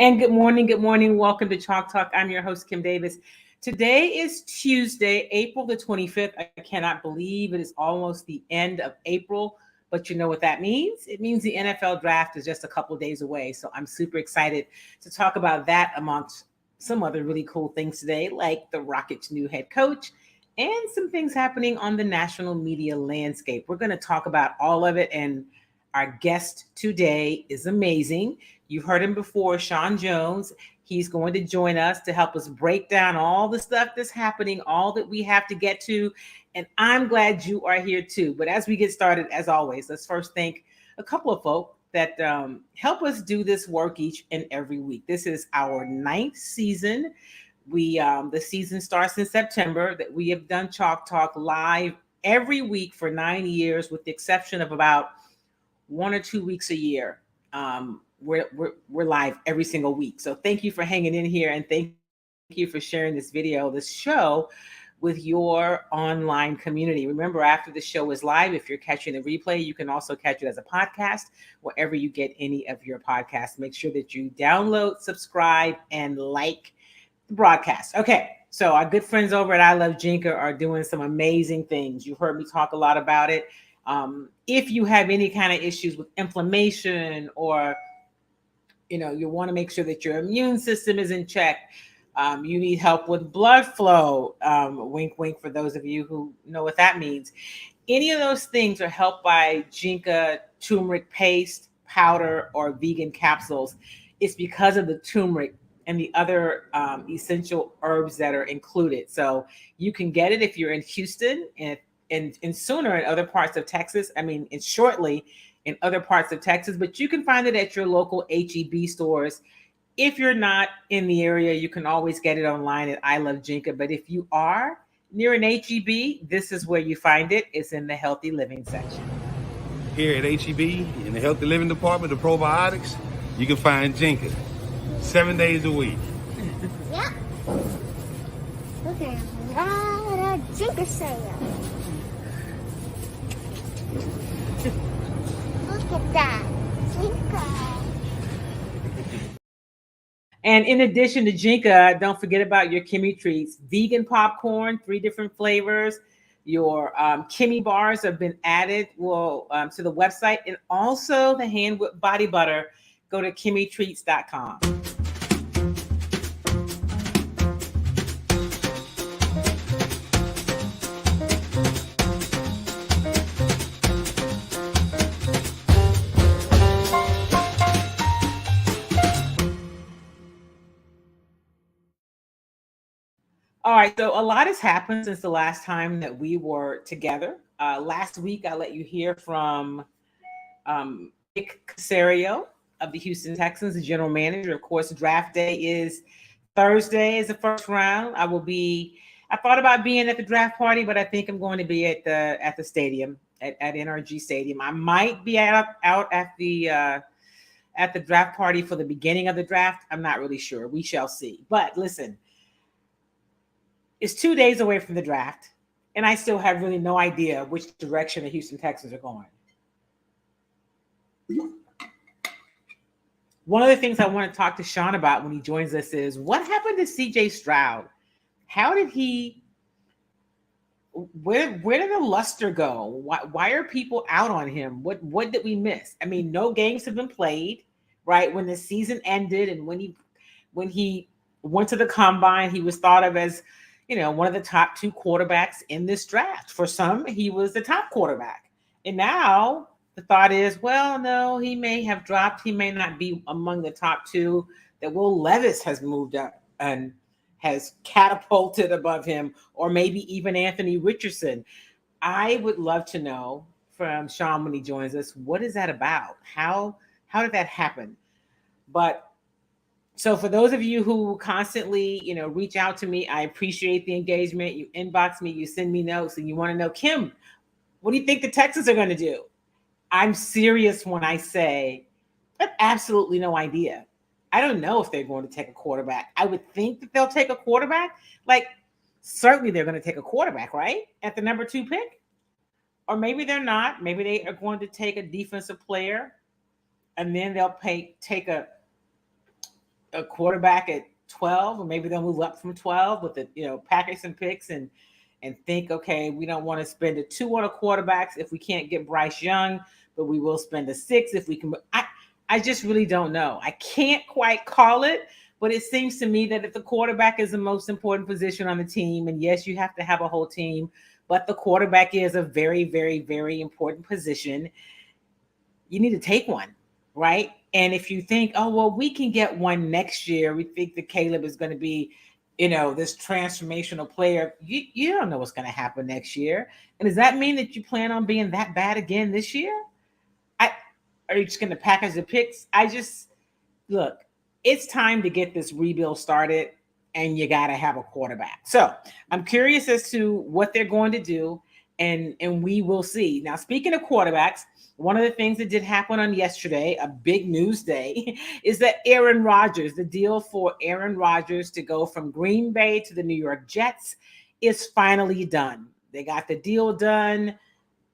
And good morning. Good morning. Welcome to Chalk Talk. I'm your host, Kim Davis. Today is Tuesday, April the 25th. I cannot believe it is almost the end of April, but you know what that means? It means the NFL draft is just a couple of days away. So I'm super excited to talk about that amongst some other really cool things today, like the Rockets' new head coach and some things happening on the national media landscape. We're going to talk about all of it, and our guest today is amazing. You've heard him before, Sean Jones. He's going to join us to help us break down all the stuff that's happening, all that we have to get to. And I'm glad you are here too. But as we get started, as always, let's first thank a couple of folk that help us do this work each and every week. This is our ninth season. The season starts in September. That we have done Chalk Talk live every week for 9 years, with the exception of about 1 or 2 weeks a year. We're live every single week. So thank you for hanging in here, and thank you for sharing this video, this show, with your online community. Remember, after the show is live, if you're catching the replay, you can also catch it as a podcast wherever you get any of your podcasts. Make sure that you download, subscribe, and like the broadcast. Okay, so our good friends over at I Love Jinka are doing some amazing things. You've heard me talk a lot about it. If you have any kind of issues with inflammation, or you want to make sure that your immune system is in check, you need help with blood flow, wink wink for those of you who know what that means, any of those things are helped by Jinka turmeric paste, powder, or vegan capsules. It's because of the turmeric and the other essential herbs that are included. So you can get it if you're in Houston, and sooner in other parts of Texas. And shortly in other parts of Texas, but you can find it at your local HEB stores. If you're not in the area, you can always get it online at I Love Jinka. But if you are near an HEB, this is where you find it. It's in the healthy living section. Here at HEB, in the healthy living department, the probiotics, you can find Jinka 7 days a week. Yeah. Look at that Jinka sale. Look at that. Jinka. And in addition to Jinka, don't forget about your Kimmy treats. Vegan popcorn, 3 different flavors. Your Kimmy bars have been added to the website. And also the hand whipped body butter. Go to kimmytreats.com. All right, so a lot has happened since the last time that we were together. Last week, I let you hear from Nick Caserio of the Houston Texans, the general manager. Of course, draft day is Thursday, is the first round. I thought about being at the draft party, but I think I'm going to be at the stadium, at NRG Stadium. I might be out at the draft party for the beginning of the draft. I'm not really sure. We shall see. But listen, it's 2 days away from the draft, and I still have really no idea which direction the Houston Texans are going. One of the things I want to talk to Sean about when he joins us is what happened to CJ Stroud? How did where did the luster go? Why are people out on him? What did we miss? No games have been played, right? When the season ended and when he went to the combine, he was thought of as one of the top 2 quarterbacks in this draft. For some, he was the top quarterback. And now the thought is, well, no, he may have dropped. He may not be among the top 2, that Will Levis has moved up and has catapulted above him, or maybe even Anthony Richardson. I would love to know from Sean when he joins us, what is that about? How did that happen? But so for those of you who constantly, reach out to me, I appreciate the engagement. You inbox me, you send me notes, and you want to know, Kim, what do you think the Texans are going to do? I'm serious when I say I have absolutely no idea. I don't know if they're going to take a quarterback. I would think that they'll take a quarterback. Certainly they're going to take a quarterback, right? At the number 2 pick. Or maybe they're not. Maybe they are going to take a defensive player, and then they'll take a a quarterback at 12, or maybe they'll move up from 12 with the, package some picks and think, okay, we don't want to spend a 2 on a quarterbacks if we can't get Bryce Young, but we will spend a 6 if we can. I just really don't know. I can't quite call it, but it seems to me that if the quarterback is the most important position on the team, and yes, you have to have a whole team, but the quarterback is a very, very, very important position. You need to take one, right? And if you think, oh, well, we can get one next year, we think that Caleb is going to be, this transformational player. You don't know what's going to happen next year. And does that mean that you plan on being that bad again this year? Are you just going to package the picks? Look, it's time to get this rebuild started, and you got to have a quarterback. So I'm curious as to what they're going to do, and we will see. Now, speaking of quarterbacks, one of the things that did happen on yesterday, a big news day, is that Aaron Rodgers, the deal for Aaron Rodgers to go from Green Bay to the New York Jets is finally done. They got the deal done.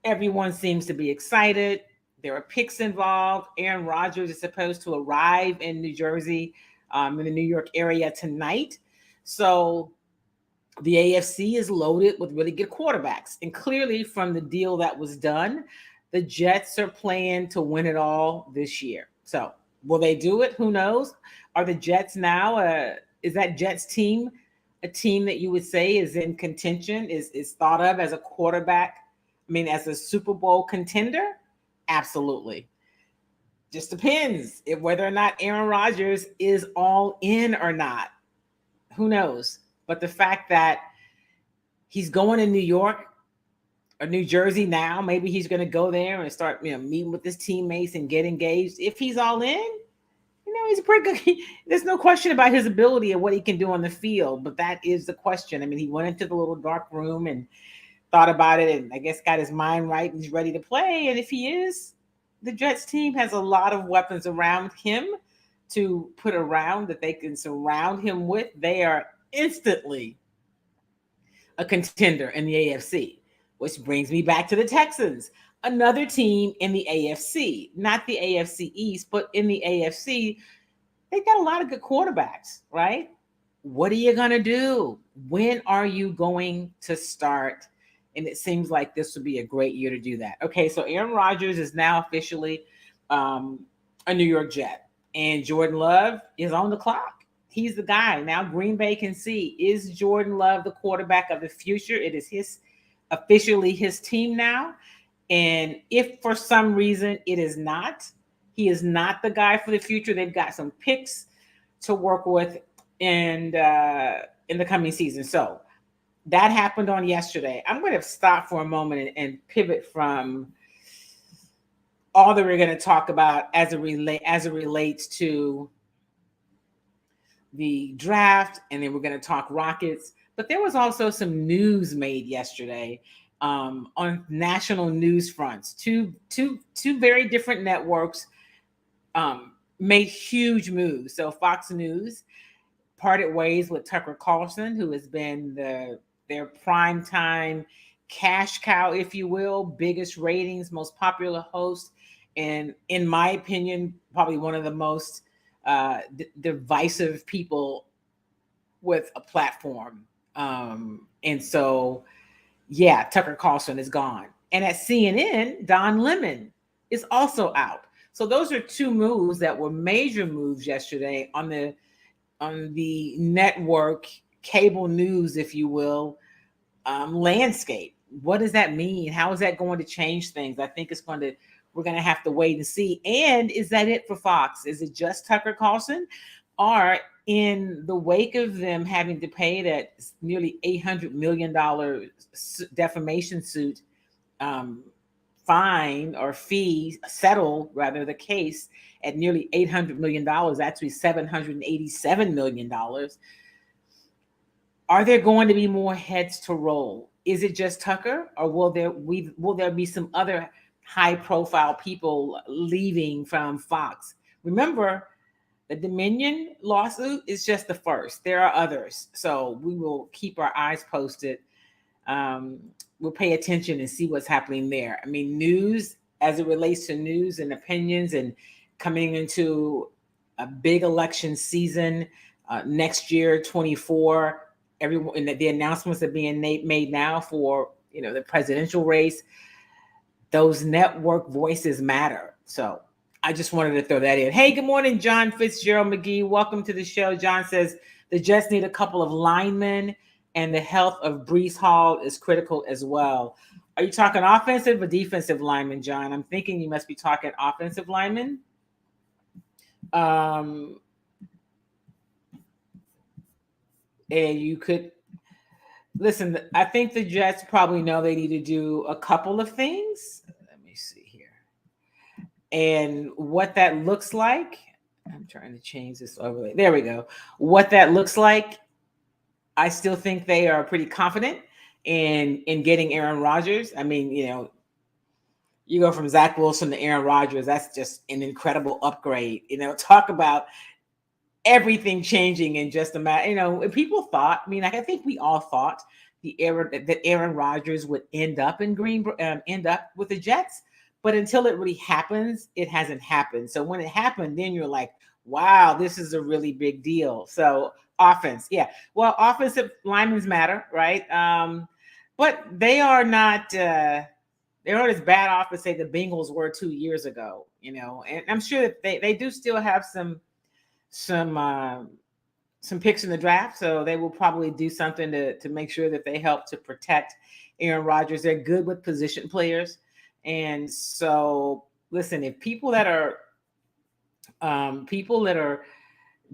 Everyone seems to be excited. There are picks involved. Aaron Rodgers is supposed to arrive in New Jersey, in the New York area tonight. So the AFC is loaded with really good quarterbacks. And clearly from the deal that was done, the Jets are playing to win it all this year. So will they do it? Who knows? Are the Jets now, is that Jets team a team that you would say is in contention, is thought of as a quarterback, as a Super Bowl contender? Absolutely. Just depends if whether or not Aaron Rodgers is all in or not. Who knows? But the fact that he's going to New York or New Jersey now, maybe he's going to go there and start, meeting with his teammates and get engaged. If he's all in, he's pretty good. There's no question about his ability and what he can do on the field, but that is the question. He went into the little dark room and thought about it, and I guess got his mind right, and he's ready to play. And if he is, the Jets team has a lot of weapons around him to put around that they can surround him with. They are instantly a contender in the AFC, which brings me back to the Texans, another team in the AFC, not the AFC East, but in the AFC. They got a lot of good quarterbacks, right? What are you going to do? When are you going to start? And it seems like this would be a great year to do that. Okay, so Aaron Rodgers is now officially a New York Jet, and Jordan Love is on the clock. He's the guy. Now Green Bay can see, is Jordan Love the quarterback of the future? It is officially his team now. And if for some reason it is not, he is not the guy for the future. They've got some picks to work with in the coming season. So that happened on yesterday. I'm going to stop for a moment and pivot from all that we're going to talk about as it relates to the draft, and then we're going to talk Rockets. But there was also some news made yesterday on national news fronts. Two very different networks made huge moves. So Fox News parted ways with Tucker Carlson, who has been their primetime cash cow, if you will, biggest ratings, most popular host, and in my opinion, probably one of the most divisive people with a platform. And so, yeah, Tucker Carlson is gone. And at CNN, Don Lemon is also out. So those are two moves that were major moves yesterday on the network cable news, if you will, landscape. What does that mean? How is that going to change things? I think we're going to have to wait and see. And is that it for Fox? Is it just Tucker Carlson? Or in the wake of them having to pay that nearly $800 million defamation suit fine or fee, settle rather the case at nearly $800 million, actually $787 million. Are there going to be more heads to roll? Is it just Tucker, or will there be some other high-profile people leaving from Fox? Remember, the Dominion lawsuit is just the first. There are others, so we will keep our eyes posted. We'll pay attention and see what's happening there. News as it relates to news and opinions and coming into a big election season next year, 24. Everyone, and the announcements are being made now for the presidential race. Those network voices matter. So I just wanted to throw that in. Hey, good morning, John Fitzgerald McGee. Welcome to the show. John says the Jets need a couple of linemen, and the health of Breece Hall is critical as well. Are you talking offensive or defensive lineman, John? I'm thinking you must be talking offensive lineman. And you could listen. I think the Jets probably know they need to do a couple of things. Let me see here. And what that looks like, I'm trying to change this overlay. There we go. What that looks like, I still think they are pretty confident in getting Aaron Rodgers. I mean, you go from Zach Wilson to Aaron Rodgers. That's just an incredible upgrade. Talk about everything changing in just a matter. People thought. I mean, I think we all thought that Aaron Rodgers would end up in end up with the Jets. But until it really happens, it hasn't happened. So when it happened, then you're like, wow, this is a really big deal. So offense, yeah. Well, offensive linemen matter, right? But they are not. They aren't as bad off as say the Bengals were 2 years ago. And I'm sure that they do still have some picks in the draft, so they will probably do something to make sure that they help to protect Aaron Rodgers. They're good with position players, and so listen, if people that are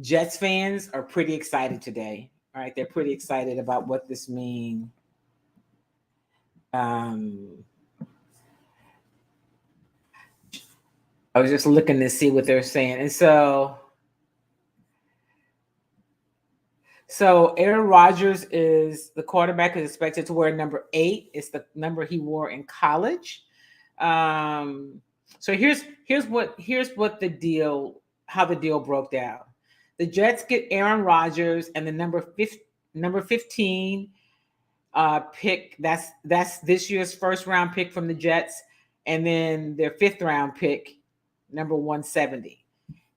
Jets fans are pretty excited today. All right, they're pretty excited about what this means. I was just looking to see what they're saying, and so Aaron Rodgers is the quarterback is expected to wear number 8. It's the number he wore in college. So here's what how the deal broke down. The Jets get Aaron Rodgers and the number 15 pick. That's this year's first round pick from the Jets, and then their 5th round pick, number 170.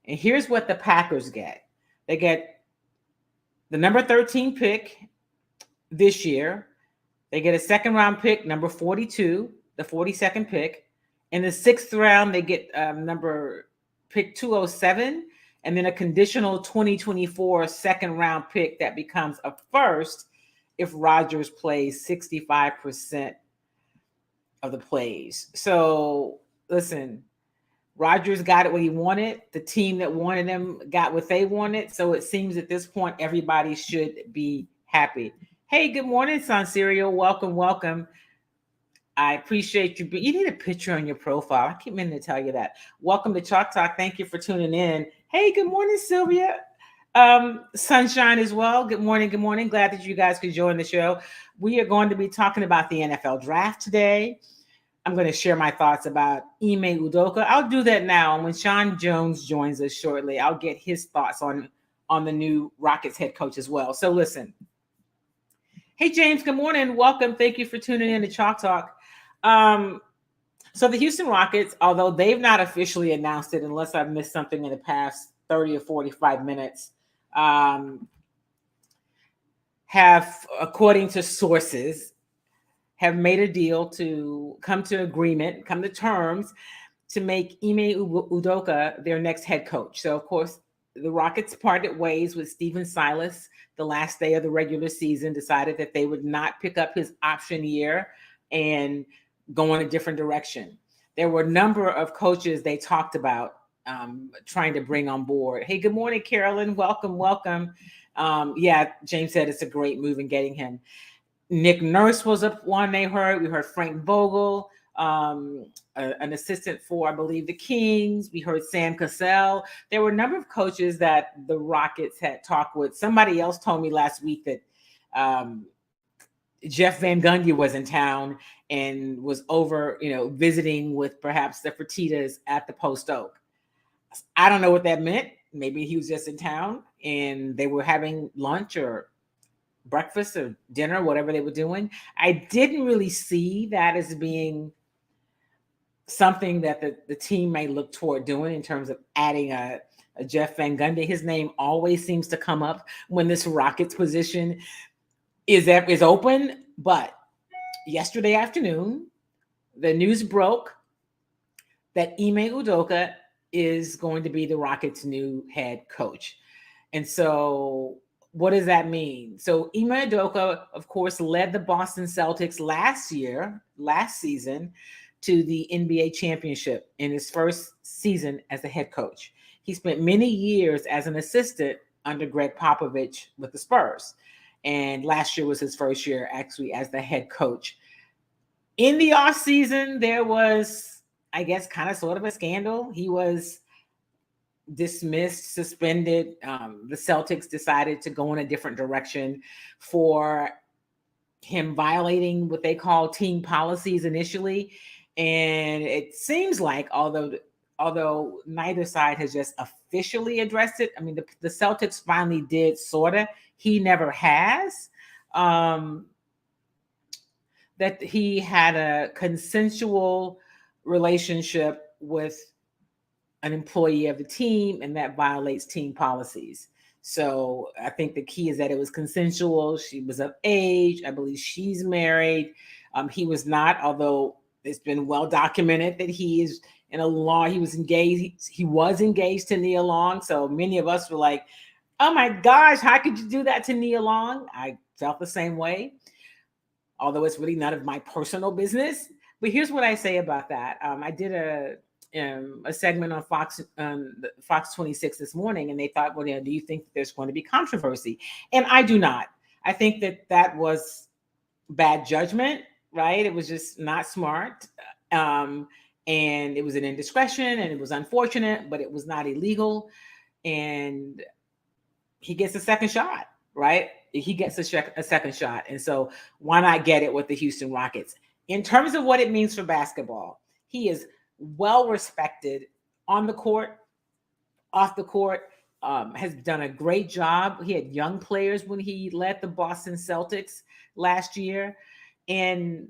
And here's what the Packers get. They get the number 13 pick this year. They get a 2nd round pick, number 42, the 42nd pick. In the 6th round, they get number pick 207, and then a conditional 2024 2nd round pick that becomes a 1st if Rodgers plays 65% of the plays. So listen, Rodgers got it what he wanted. The team that wanted him got what they wanted. So it seems at this point, everybody should be happy. Hey, good morning, Sun Cereal. Welcome. I appreciate you. You need a picture on your profile. I keep meaning to tell you that. Welcome to Chalk Talk. Thank you for tuning in. Hey, good morning, Sylvia. Sunshine as well. Good morning. Glad that you guys could join the show. We are going to be talking about the NFL draft today. I'm going to share my thoughts about Ime Udoka. I'll do that now. And when Sean Jones joins us shortly, I'll get his thoughts on the new Rockets head coach as well. So listen. Hey, James, good morning. Welcome. Thank you for tuning in to Chalk Talk. So the Houston Rockets, although they've not officially announced it, unless I've missed something in the past 30 or 45 minutes, have, according to sources, have made a deal to come to terms to make Ime Udoka their next head coach. So, of course, the Rockets parted ways with Stephen Silas the last day of the regular season, decided that they would not pick up his option year and go in a different direction. There were a number of coaches they talked about trying to bring on board. Hey, good morning, Carolyn. Welcome. Yeah, James said it's a great move in getting him. Nick Nurse was one they heard. We heard Frank Vogel, an assistant for, I believe, the Kings. We heard Sam Cassell. There were a number of coaches that the Rockets had talked with. Somebody else told me last week that Jeff Van Gundy was in town and was over, visiting with perhaps the Fertittas at the Post Oak. I don't know what that meant. Maybe he was just in town and they were having lunch or breakfast or dinner, whatever they were doing. I didn't really see that as being something that the team may look toward doing in terms of adding a Jeff Van Gundy. His name always seems to come up when this Rockets position is open. But yesterday afternoon, the news broke that Ime Udoka is going to be the Rockets' new head coach. And so what does that mean? So Ime Udoka, of course, led the Boston Celtics last season, to the NBA championship in his first season as a head coach. He spent many years as an assistant under Greg Popovich with the Spurs. And last year was his first year actually as the head coach. In the offseason, there was, I guess, kind of sort of a scandal. He was dismissed, suspended. The Celtics decided to go in a different direction for him violating what they call team policies initially. And it seems like, although neither side has just officially addressed it, I mean, the Celtics finally did, sort of. He never has. That he had a consensual relationship with an employee of the team, and that violates team policies. So I think the key is that it was consensual. She was of age. I believe she's married. He was not, although it's been well documented that he is in a law. He was engaged. He was engaged to Nia Long. So many of us were like, "Oh my gosh, how could you do that to Nia Long?" I felt the same way, although it's really none of my personal business. But here's what I say about that. I did a segment on Fox 26 this morning, and they thought, well, do you think that there's going to be controversy? And I do not. I think that was bad judgment, right? It was just not smart. And it was an indiscretion, and it was unfortunate, but it was not illegal. And he gets a second shot, right? He gets a second shot. And so why not get it with the Houston Rockets? In terms of what it means for basketball, he is well respected on the court, off the court, has done a great job. He had young players when he led the Boston Celtics last year. And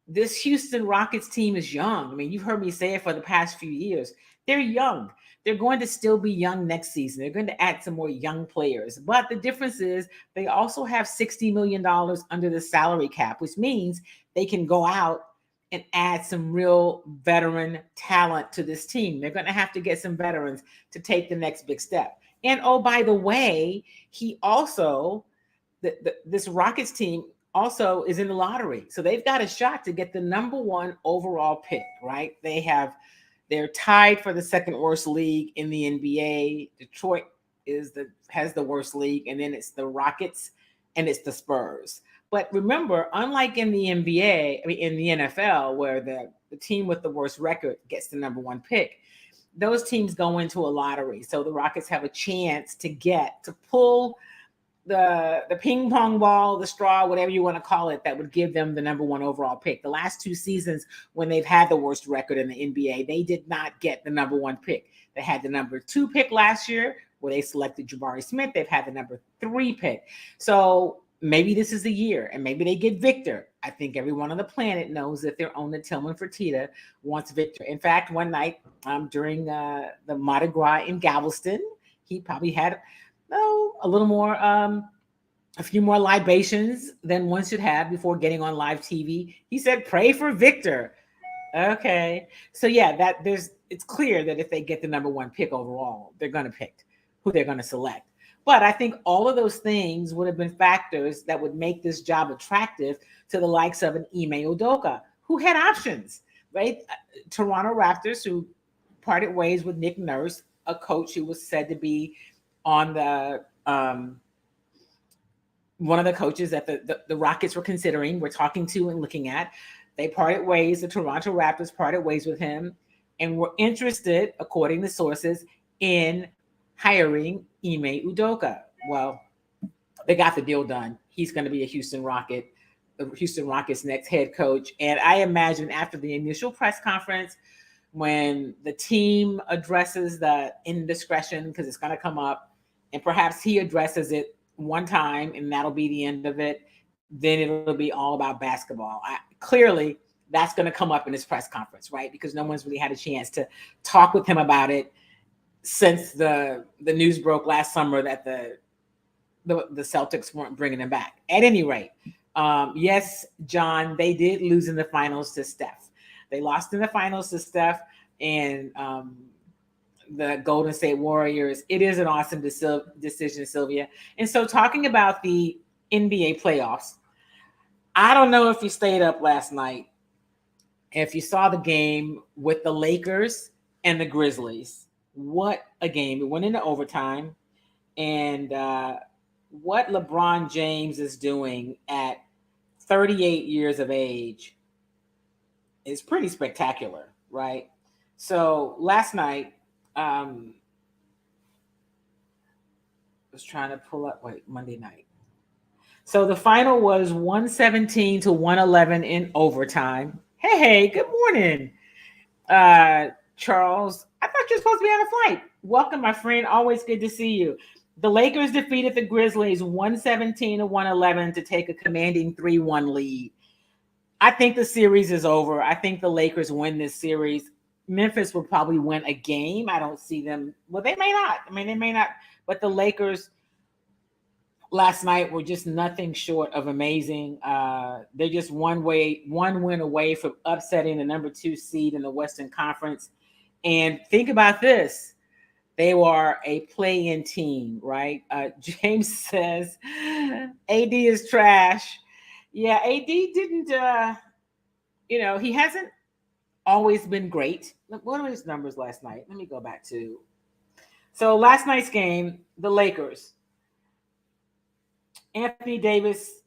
this Houston Rockets team is young. I mean, you've heard me say it for the past few years. They're young. They're going to still be young next season. They're going to add some more young players. But the difference is they also have $60 million under the salary cap, which means they can go out and add some real veteran talent to this team. They're going to have to get some veterans to take the next big step. And oh, by the way, he also, this Rockets team also is in the lottery. So they've got a shot to get the number one overall pick, right? They're tied for the second worst league in the NBA. Detroit has the worst league, and then it's the Rockets and it's the Spurs. But remember, unlike in the NBA, in the NFL, where the team with the worst record gets the number one pick, those teams go into a lottery. So the Rockets have a chance to pull the ping pong ball, the straw, whatever you want to call it, that would give them the number one overall pick. The last two seasons when they've had the worst record in the NBA, they did not get the number one pick. They had the number 2 pick last year where they selected Jabari Smith. They've had the number 3 pick. So maybe this is the year, and maybe they get Victor. I think everyone on the planet knows that their owner, Tillman Fertitta, wants Victor. In fact, one night during the Mardi Gras in Galveston, he probably had a little more, a few more libations than one should have before getting on live TV. He said, "Pray for Victor." Okay. So yeah, it's clear that if they get the number one pick overall, they're going to pick who they're going to select. But I think all of those things would have been factors that would make this job attractive to the likes of an Ime Udoka, who had options, right? Toronto Raptors, who parted ways with Nick Nurse, a coach who was said to be on the one of the coaches that the Rockets were considering, were talking to and looking at. They parted ways. The Toronto Raptors parted ways with him and were interested, according to sources, in hiring Ime Udoka. Well, they got the deal done. He's going to be a Houston Rocket, the Houston Rockets' next head coach. And I imagine after the initial press conference, when the team addresses the indiscretion, because it's going to come up, and perhaps he addresses it one time and that'll be the end of it, then it'll be all about basketball. Clearly, that's going to come up in his press conference, right? Because no one's really had a chance to talk with him about it since the news broke last summer that the Celtics weren't bringing him back. At any rate, yes, John, they did lose in the finals to Steph. They lost in the finals to Steph and the Golden State Warriors. It is an awesome decision, Sylvia. And so talking about the NBA playoffs, I don't know if you stayed up last night, if you saw the game with the Lakers and the Grizzlies. What a game. It went into overtime. And what LeBron James is doing at 38 years of age is pretty spectacular, right? So last night, I was trying to pull up, Monday night. So the final was 117 to 111 in overtime. Hey, good morning, Charles. I thought you were supposed to be on a flight. Welcome, my friend. Always good to see you. The Lakers defeated the Grizzlies 117 to 111 to take a commanding 3-1 lead. I think the series is over. I think the Lakers win this series. Memphis will probably win a game. I don't see them. Well, they may not. They may not. But the Lakers last night were just nothing short of amazing. They're just one win away from upsetting the number 2 seed in the Western Conference. And think about this. They were a play-in team, right? James says AD is trash. Yeah, AD didn't, he hasn't always been great. What are his numbers last night? Let me go back to. So last night's game, the Lakers. Anthony Davis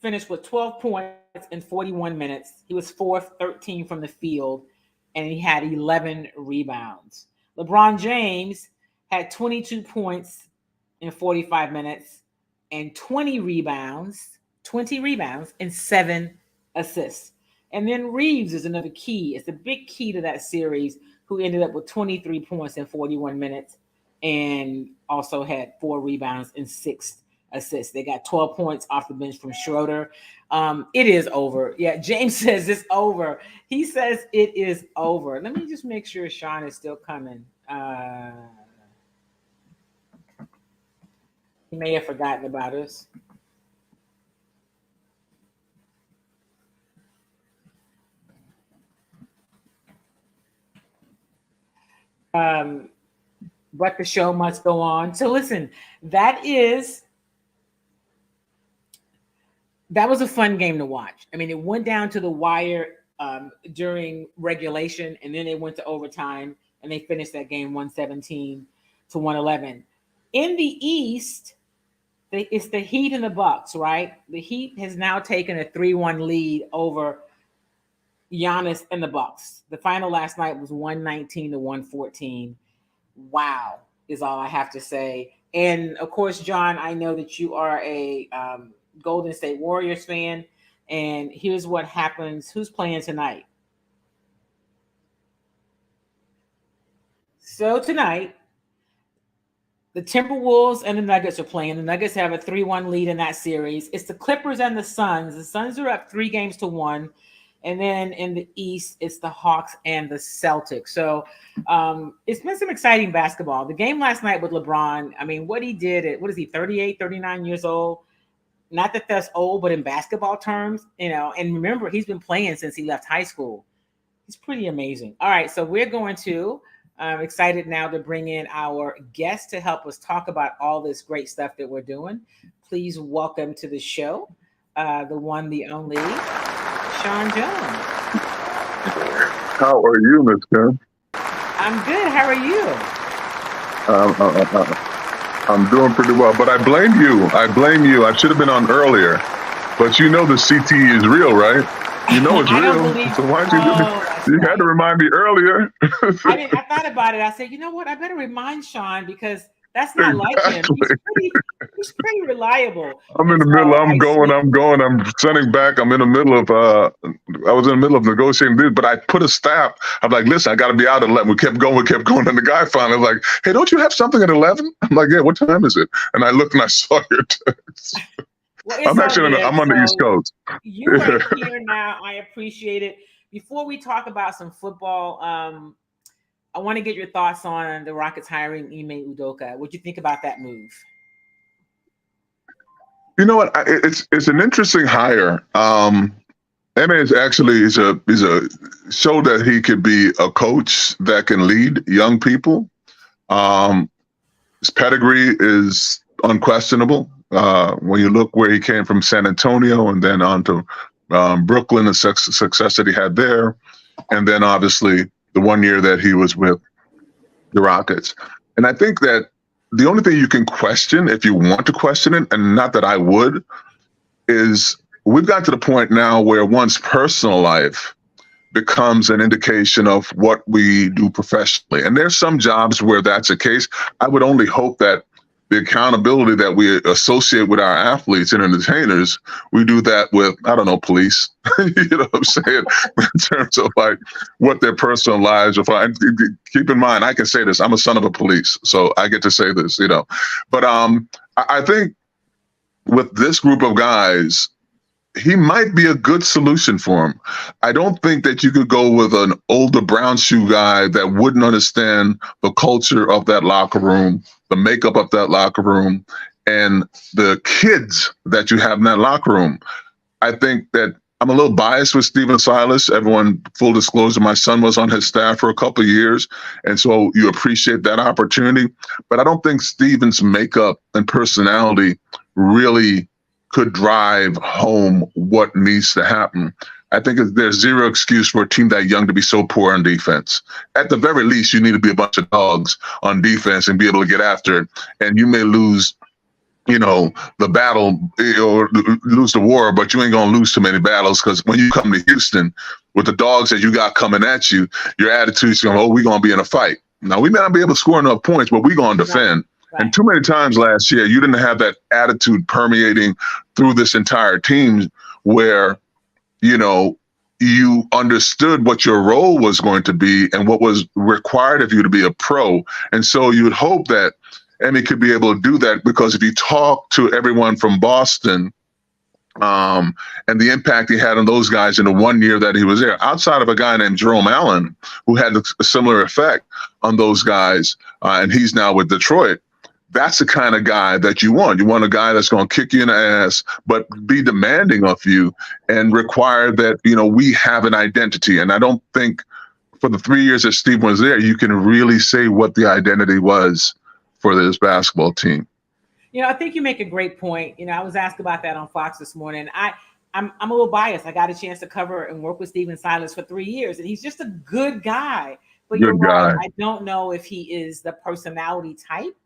finished with 12 points in 41 minutes. He was 4-13 from the field, and he had 11 rebounds. LeBron James had 22 points in 45 minutes and 20 rebounds and 7 assists. And then Reeves is another key. It's a big key to that series, who ended up with 23 points in 41 minutes and also had 4 rebounds and 6 assists. They got 12 points off the bench from Schroeder. It is over. Yeah, James says it's over. He says it is over. Let me just make sure Sean is still coming. He may have forgotten about us. But the show must go on. So listen, that was a fun game to watch. It went down to the wire during regulation, and then they went to overtime, and they finished that game 117 to 111. In the East, it's the Heat and the Bucks, right? The Heat has now taken a 3-1 lead over Giannis and the Bucks. The final last night was 119 to 114. Wow, is all I have to say. And of course, John, I know that you are a Golden State Warriors fan, and here's what happens. Who's playing tonight? So tonight, the Timberwolves and the Nuggets are playing. The Nuggets have a 3-1 lead in that series. It's the Clippers and the Suns. The Suns are up 3-1. And then in the East, it's the Hawks and the Celtics. So it's been some exciting basketball. The game last night with LeBron, what he did at, 38, 39 years old? Not that that's old, but in basketball terms, and remember, he's been playing since he left high school. He's pretty amazing. All right, so we're going to, I'm excited now to bring in our guest to help us talk about all this great stuff that we're doing. Please welcome to the show, the one, the only, Sean Jones. How are you, Miss Kim? I'm good. How are you? I'm doing pretty well, but I blame you. I should have been on earlier, but the CT is real, right? It's real. So why you had to remind me earlier. I thought about it. I said, you know what? I better remind Sean because that's not like him. He's pretty reliable. I'm in the middle. I'm sending back. I'm in the middle of, I was in the middle of negotiating this, but I put a stop. I'm like, listen, I got to be out at 11. We kept going. And the guy finally was like, hey, don't you have something at 11? I'm like, yeah, what time is it? And I looked and I saw your text. Well, I'm actually on the East Coast. You are here now. I appreciate it. Before we talk about some football, I want to get your thoughts on the Rockets hiring Ime Udoka. What do you think about that move? You know what? It's an interesting hire. Ime is actually is a show that he could be a coach that can lead young people. His pedigree is unquestionable. When you look where he came from, San Antonio, and then on to Brooklyn, the success that he had there, and then obviously the 1 year that he was with the Rockets. And I think that the only thing you can question, if you want to question it, and not that I would, is we've got to the point now where one's personal life becomes an indication of what we do professionally. And there's some jobs where that's the case. I would only hope that the accountability that we associate with our athletes and entertainers, we do that with, I don't know, police, you know what I'm saying, in terms of like what their personal lives are. And keep in mind, I can say this, I'm a son of a police, so I get to say this, you know. But I think with this group of guys, he might be a good solution for him. I don't think that you could go with an older brown shoe guy that wouldn't understand the culture of that locker room, the makeup of that locker room, and the kids that you have in that locker room. I think that I'm a little biased with Stephen Silas. Everyone, full disclosure, my son was on his staff for a couple of years, and so you appreciate that opportunity. But I don't think Stephen's makeup and personality really could drive home what needs to happen. I think there's zero excuse for a team that young to be so poor on defense. At the very least, you need to be a bunch of dogs on defense and be able to get after it. And you may lose, you know, the battle or lose the war, but you ain't going to lose too many battles, because when you come to Houston with the dogs that you got coming at you, your attitude's going, oh, we're going to be in a fight. Now, we may not be able to score enough points, but we're going to defend. Right. And too many times last year, you didn't have that attitude permeating through this entire team where, you know, you understood what your role was going to be and what was required of you to be a pro. And so you would hope that Ime could be able to do that, because if you talk to everyone from Boston and the impact he had on those guys in the 1 year that he was there, outside of a guy named Jerome Allen, who had a similar effect on those guys, and he's now with Detroit. That's the kind of guy that you want. You want a guy that's going to kick you in the ass, but be demanding of you and require that, you know, we have an identity. And I don't think for the 3 years that Steve was there, you can really say what the identity was for this basketball team. You know, I think you make a great point. You know, I was asked about that on Fox this morning. I'm a little biased. I got a chance to cover and work with Stephen Silas for 3 years, and he's just a good guy. But you're right. I don't know if he is the personality type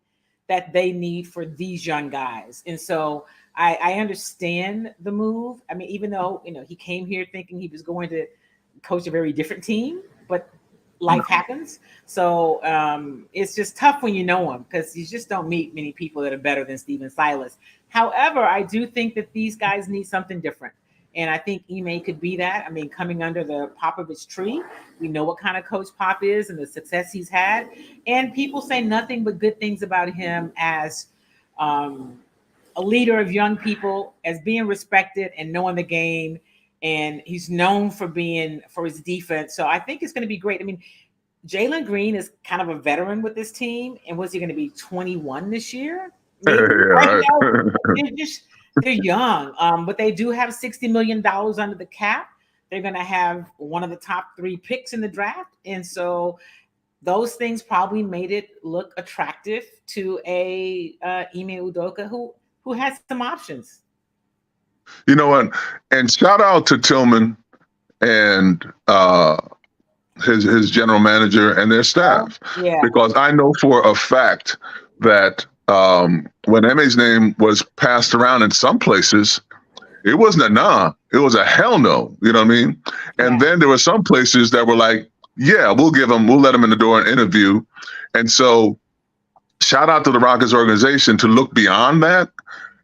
that they need for these young guys. And so I understand the move. I mean, even though, you know, he came here thinking he was going to coach a very different team, but life happens. So it's just tough when you know him, because you just don't meet many people that are better than Stephen Silas. However, I do think that these guys need something different. And I think Ime could be that. I mean, coming under the Popovich tree, we know what kind of coach Pop is and the success he's had. And people say nothing but good things about him as a leader of young people, as being respected and knowing the game. And he's known for his defense. So I think it's going to be great. I mean, Jalen Green is kind of a veteran with this team. And was he going to be 21 this year? Right now, they're young, but they do have $60 million under the cap. They're going to have one of the top 3 picks in the draft. And so those things probably made it look attractive to a Ime Udoka who has some options. You know what? And shout out to Tillman and his general manager and their staff. Yeah. Because I know for a fact that when Ime's name was passed around in some places, it wasn't a nah, it was a hell no. You know what I mean? And then there were some places that were like, yeah, we'll let him in the door and interview. And so shout out to the Rockets organization to look beyond that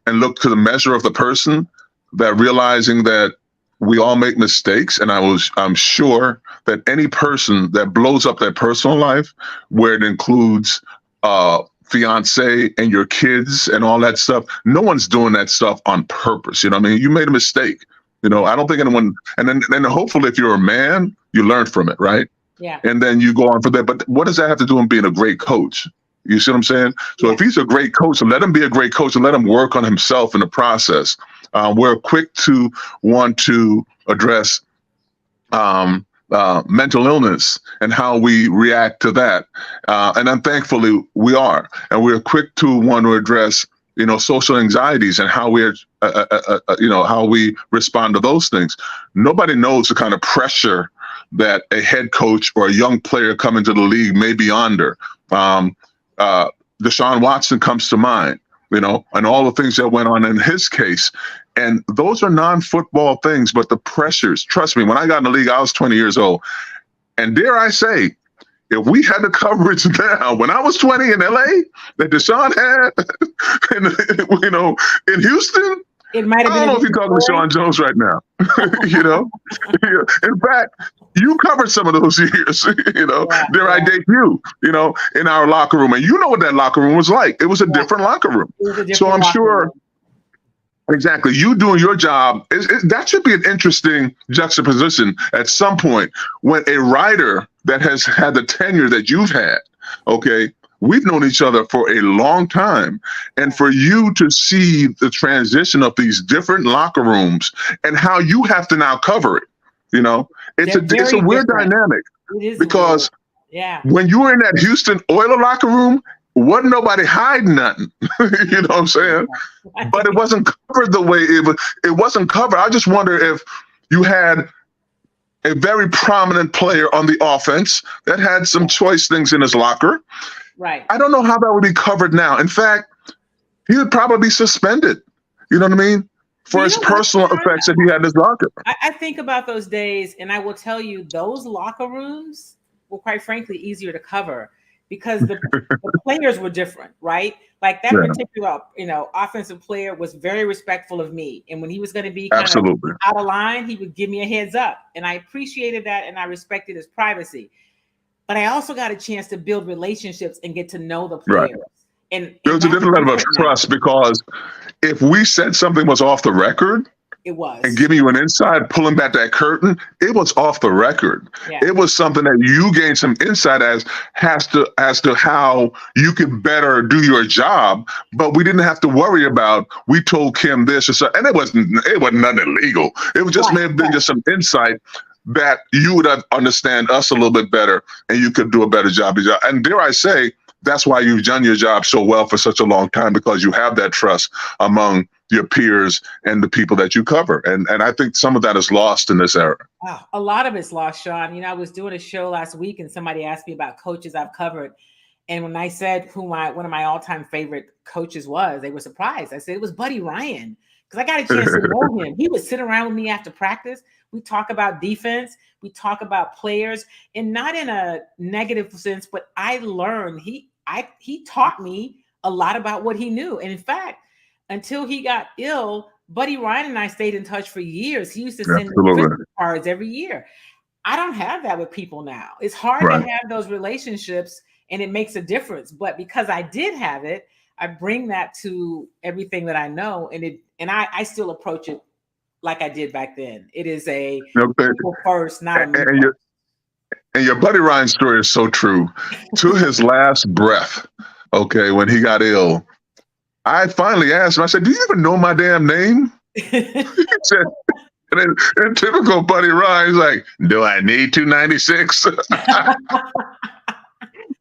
and look to the measure of the person, that realizing that we all make mistakes. And I'm sure that any person that blows up their personal life, where it includes fiance and your kids and all that stuff, no one's doing that stuff on purpose. You know what I mean? You made a mistake. You know, I don't think anyone, and then hopefully if you're a man, you learn from it, right? Yeah. and then you go on for that. But what does that have to do with being a great coach? You see what I'm saying? So if he's a great coach, let him be a great coach and let him work on himself in the process. We're quick to want to address mental illness and how we react to that. And then thankfully we are. And we're quick to want to address, social anxieties and how we're, how we respond to those things. Nobody knows the kind of pressure that a head coach or a young player coming to the league may be under. Deshaun Watson comes to mind, and all the things that went on in his case. And those are non-football things, but the pressures, trust me, when I got in the league, I was 20 years old. And dare I say, if we had the coverage now, when I was 20 in LA, that Deshaun had, in Houston, it might have been. I don't know if you're talking to Sean Jones right now. In fact, you covered some of those years, dare I date you, in our locker room. And you know what that locker room was like. It was a different locker room. So I'm sure. Exactly. You doing your job, that should be an interesting juxtaposition at some point when a writer that has had the tenure that you've had, okay, we've known each other for a long time. And for you to see the transition of these different locker rooms and how you have to now cover it, it's a weird dynamic. Because when you were in that Houston Oilers locker room, wasn't nobody hiding nothing. You know what I'm saying? But it wasn't covered the way it wasn't covered. I just wonder if you had a very prominent player on the offense that had some choice things in his locker. Right. I don't know how that would be covered now. In fact, he would probably be suspended. You know what I mean? For his personal effects that he had in his locker. I think about those days, and I will tell you, those locker rooms were quite frankly easier to cover. Because the players were different, right? Like that particular, offensive player was very respectful of me. And when he was going to be kind of out of line, he would give me a heads up. And I appreciated that and I respected his privacy. But I also got a chance to build relationships and get to know the players. Right. And there was a different level of trust because if we said something was off the record, it was. And giving you an insight, pulling back that curtain, it was off the record. Yeah. It was something that you gained some insight as to how you could better do your job. But we didn't have to worry about, we told Kim this or so. And it wasn't nothing illegal. It was just may have been just some insight that you would understand us a little bit better and you could do a better job. And dare I say, that's why you've done your job so well for such a long time, because you have that trust among your peers and the people that you cover. And I think some of that is lost in this era. Wow, a lot of it's lost, Sean. I was doing a show last week and somebody asked me about coaches I've covered. And when I said who one of my all-time favorite coaches was, they were surprised. I said it was Buddy Ryan, because I got a chance to know him. He would sit around with me after practice. We talk about defense. We talk about players, and not in a negative sense, but I learned he taught me a lot about what he knew. And in fact, until he got ill, Buddy Ryan and I stayed in touch for years. He used to send me Christmas cards every year. I don't have that with people now. It's hard to have those relationships, and it makes a difference. But because I did have it, I bring that to everything that I know, and I still approach it like I did back then. It is a people first, not a me first. And your Buddy Ryan story is so true. To his last breath, when he got ill, I finally asked him, I said, do you even know my damn name? He said, in typical Buddy Ryan, he's like, do I need 296?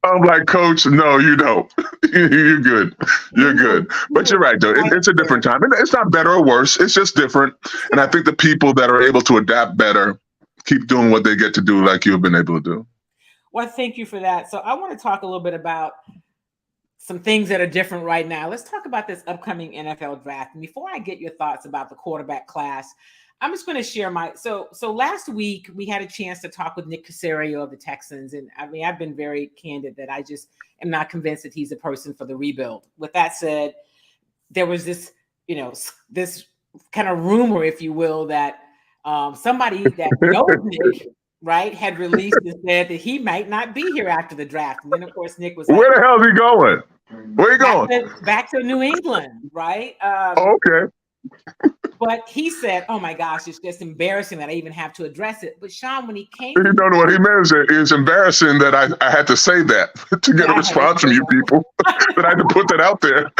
I'm like, Coach, no, you don't. You're good. You're good. But you're right, though. It's a different time. And it's not better or worse. It's just different. And I think the people that are able to adapt better keep doing what they get to do like you've been able to do. Well, thank you for that. So I want to talk a little bit about some things that are different right now. Let's talk about this upcoming NFL draft. And before I get your thoughts about the quarterback class, I'm just going to share so last week we had a chance to talk with Nick Caserio of the Texans. And I mean, I've been very candid that I just am not convinced that he's a person for the rebuild. With that said, there was this, this kind of rumor, if you will, that somebody that knows Nick, right, had released and said that he might not be here after the draft. And then, of course, Nick was like, where the hell is he going? Where are you going? Back to New England, right? Okay. But he said, "Oh my gosh, it's just embarrassing that I even have to address it." But Sean, when he came, You know what he meant is that it's embarrassing that I had to say that to get a response from you people. That I had to put that out there.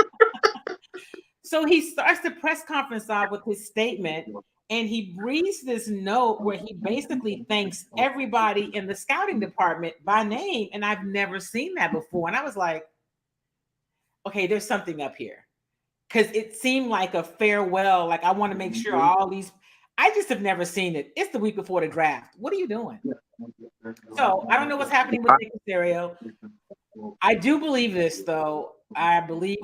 So he starts the press conference off with his statement, and he breathes this note where he basically thanks everybody in the scouting department by name. And I've never seen that before. And I was like, okay, there's something up here. Because it seemed like a farewell. Like, I want to make sure all these, I just have never seen it. It's the week before the draft. What are you doing? So I don't know what's happening with Nick Caserio. I do believe this, though. I believe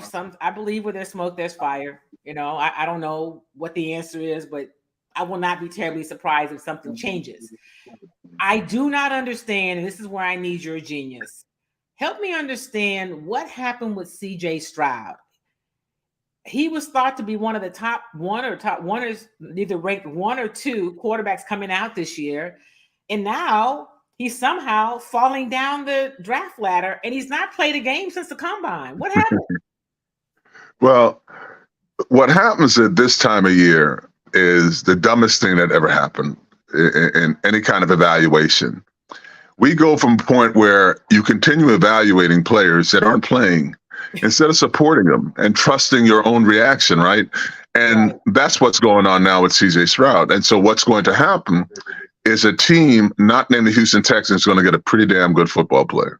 where there's smoke, there's fire. You know, I don't know what the answer is, but I will not be terribly surprised if something changes. I do not understand, and this is where I need your genius. Help me understand what happened with CJ Stroud. He was thought to be one of the top one or either ranked 1 or 2 quarterbacks coming out this year. And now he's somehow falling down the draft ladder, and he's not played a game since the combine. What happened? Well, what happens at this time of year is the dumbest thing that ever happened in any kind of evaluation. We go from a point where you continue evaluating players that aren't playing instead of supporting them and trusting your own reaction, right? And that's what's going on now with CJ Stroud. And so what's going to happen is a team not named the Houston Texans is going to get a pretty damn good football player.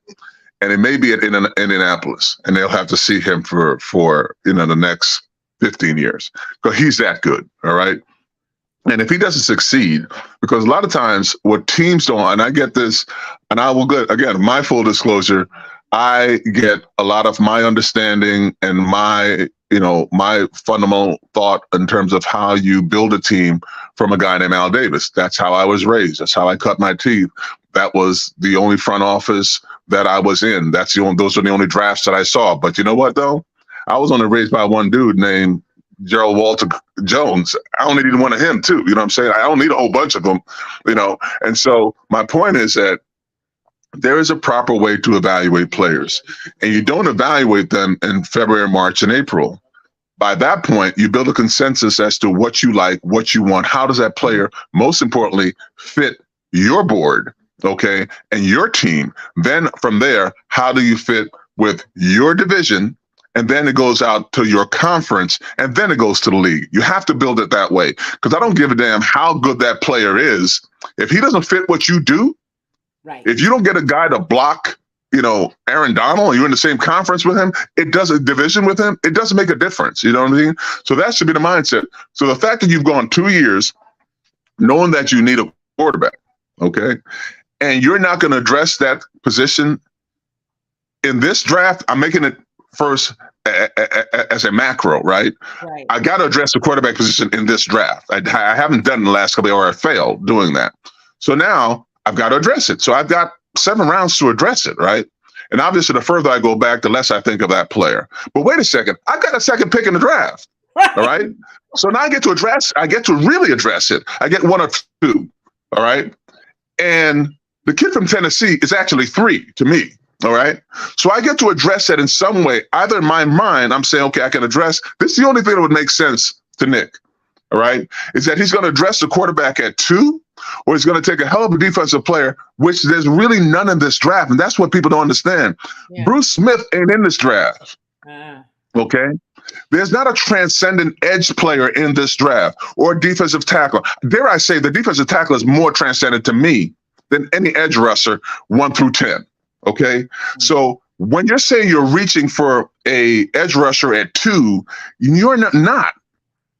And it may be at Indianapolis, and they'll have to see him for the next 15 years because he's that good, all right? And if he doesn't succeed, because a lot of times what teams don't, and I get this, and I will get, again, my full disclosure, I get a lot of my understanding and my fundamental thought in terms of how you build a team from a guy named Al Davis. That's how I was raised. That's how I cut my teeth. That was the only front office that I was in. Those are the only drafts that I saw. But you know what, though? I was only raised by one dude named Gerald Walter Jones. I only need one of him, too. You know what I'm saying? I don't need a whole bunch of them, And so my point is that there is a proper way to evaluate players, and you don't evaluate them in February, March, and April. By that point, you build a consensus as to what you like, what you want. How does that player, most importantly, fit your board, okay, and your team? Then from there, how do you fit with your division? And then it goes out to your conference, and then it goes to the league. You have to build it that way, because I don't give a damn how good that player is. If he doesn't fit what you do, right? If you don't get a guy to block, Aaron Donald, and you're in the same conference with him, it doesn't division with him, it doesn't make a difference. You know what I mean? So that should be the mindset. So the fact that you've gone 2 years knowing that you need a quarterback, okay, and you're not going to address that position in this draft, I'm making it first as a macro, right? Right. I got to address the quarterback position in this draft. I haven't done it in the last couple of years, or I failed doing that. So now I've got to address it. So I've got 7 rounds to address it, right? And obviously, the further I go back, the less I think of that player. But wait a second, I got a second pick in the draft, all right? So now I get to really address it. I get 1 or 2, all right? And the kid from Tennessee is actually 3 to me, all right? So I get to address that in some way. Either in my mind, I'm saying, okay, I can address, this is the only thing that would make sense to Nick, all right? Is that he's going to address the quarterback at 2, or he's going to take a hell of a defensive player, which there's really none in this draft. And that's what people don't understand. Yeah. Bruce Smith ain't in this draft, okay? There's not a transcendent edge player in this draft or defensive tackle. Dare I say the defensive tackle is more transcendent to me than any edge rusher 1 through 10. Okay. So when you're saying you're reaching for a edge rusher at 2, you're not.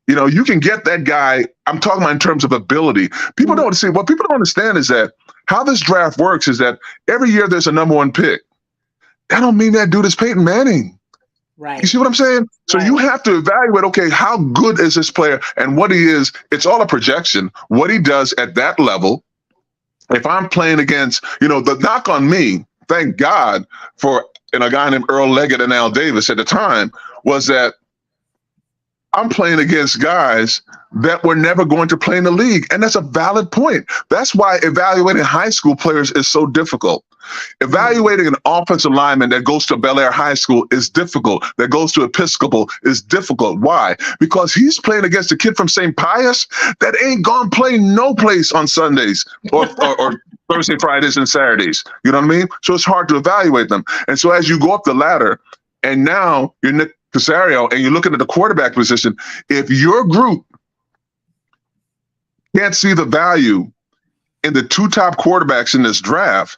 You can get that guy. I'm talking about in terms of ability. People don't see what people don't understand is that how this draft works is that every year there's a number 1 pick. That don't mean that dude is Peyton Manning. Right. You see what I'm saying? So you have to evaluate, okay, how good is this player and what he is. It's all a projection, what he does at that level. If I'm playing against, the knock on me, thank God for a guy named Earl Leggett and Al Davis at the time, was that I'm playing against guys that were never going to play in the league. And that's a valid point. That's why evaluating high school players is so difficult. Evaluating an offensive lineman that goes to Bel Air High School is difficult. That goes to Episcopal is difficult. Why? Because he's playing against a kid from St. Pius that ain't gonna play no place on Sundays or Thursday, Fridays, and Saturdays. You know what I mean? So it's hard to evaluate them. And so as you go up the ladder, and now you're Nick Casario, and you're looking at the quarterback position, if your group can't see the value in the two top quarterbacks in this draft,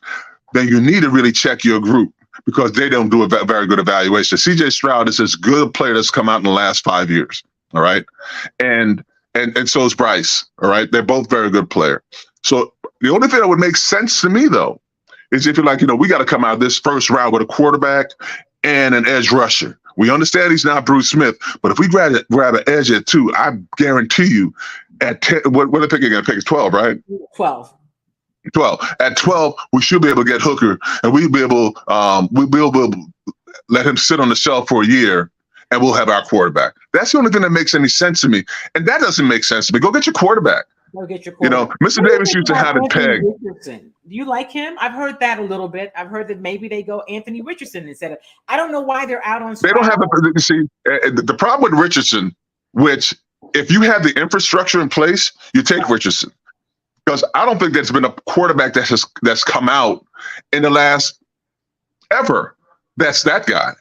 then you need to really check your group because they don't do a very good evaluation. CJ Stroud is as good a player that's come out in the last 5 years. All right. And so is Bryce. All right. They're both very good players. So the only thing that would make sense to me, though, is if you're like, we got to come out of this first round with a quarterback and an edge rusher. We understand he's not Bruce Smith, but if we grab an edge at 2, I guarantee you at 10, what are they picking? Going to pick 12, right? 12. 12. At 12, we should be able to get Hooker, and we'll be able to let him sit on the shelf for a year, and we'll have our quarterback. That's the only thing that makes any sense to me. And that doesn't make sense to me. Go get your quarterback. Go get your quarterback. Mr. Davis used to have it pegged. Richardson. Do you like him? I've heard that a little bit. I've heard that maybe they go Anthony Richardson instead of. I don't know why they're out on. They don't have the problem with Richardson, which if you have the infrastructure in place, you take Richardson. Because I don't think there's been a quarterback that's come out in the last ever that's that guy.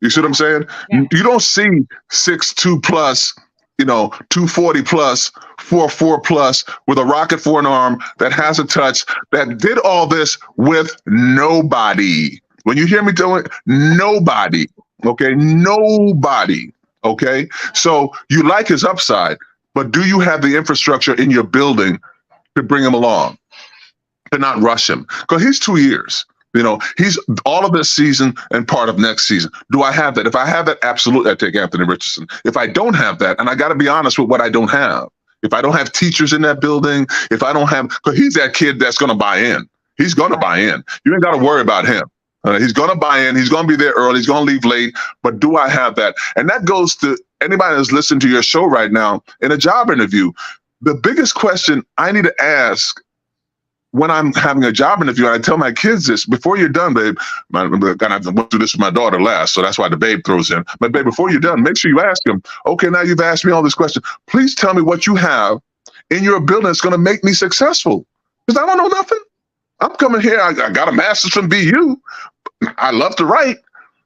You see what I'm saying? Yeah. You don't see 6'2 plus, 240 plus, 4'4 plus with a rocket for an arm that has a touch that did all this with nobody. When you hear me doing nobody, okay, nobody, okay. So you like his upside, but do you have the infrastructure in your building to bring him along, to not rush him? Because he's 2 years. He's all of this season and part of next season. Do I have that? If I have that, absolutely, I take Anthony Richardson. If I don't have that, and I got to be honest with what I don't have, if I don't have teachers in that building, if I don't have, because he's that kid that's going to buy in. He's going to buy in. You ain't got to worry about him. He's going to buy in. He's going to be there early. He's going to leave late. But do I have that? And that goes to anybody that's listening to your show right now in a job interview. The biggest question I need to ask when I'm having a job interview, and I tell my kids this, before you're done, babe, I went through this with my daughter last, so that's why the babe throws in. But babe, before you're done, make sure you ask them, okay, now you've asked me all this question. Please tell me what you have in your building that's going to make me successful. Because I don't know nothing. I'm coming here. I got a master's from BU. I love to write,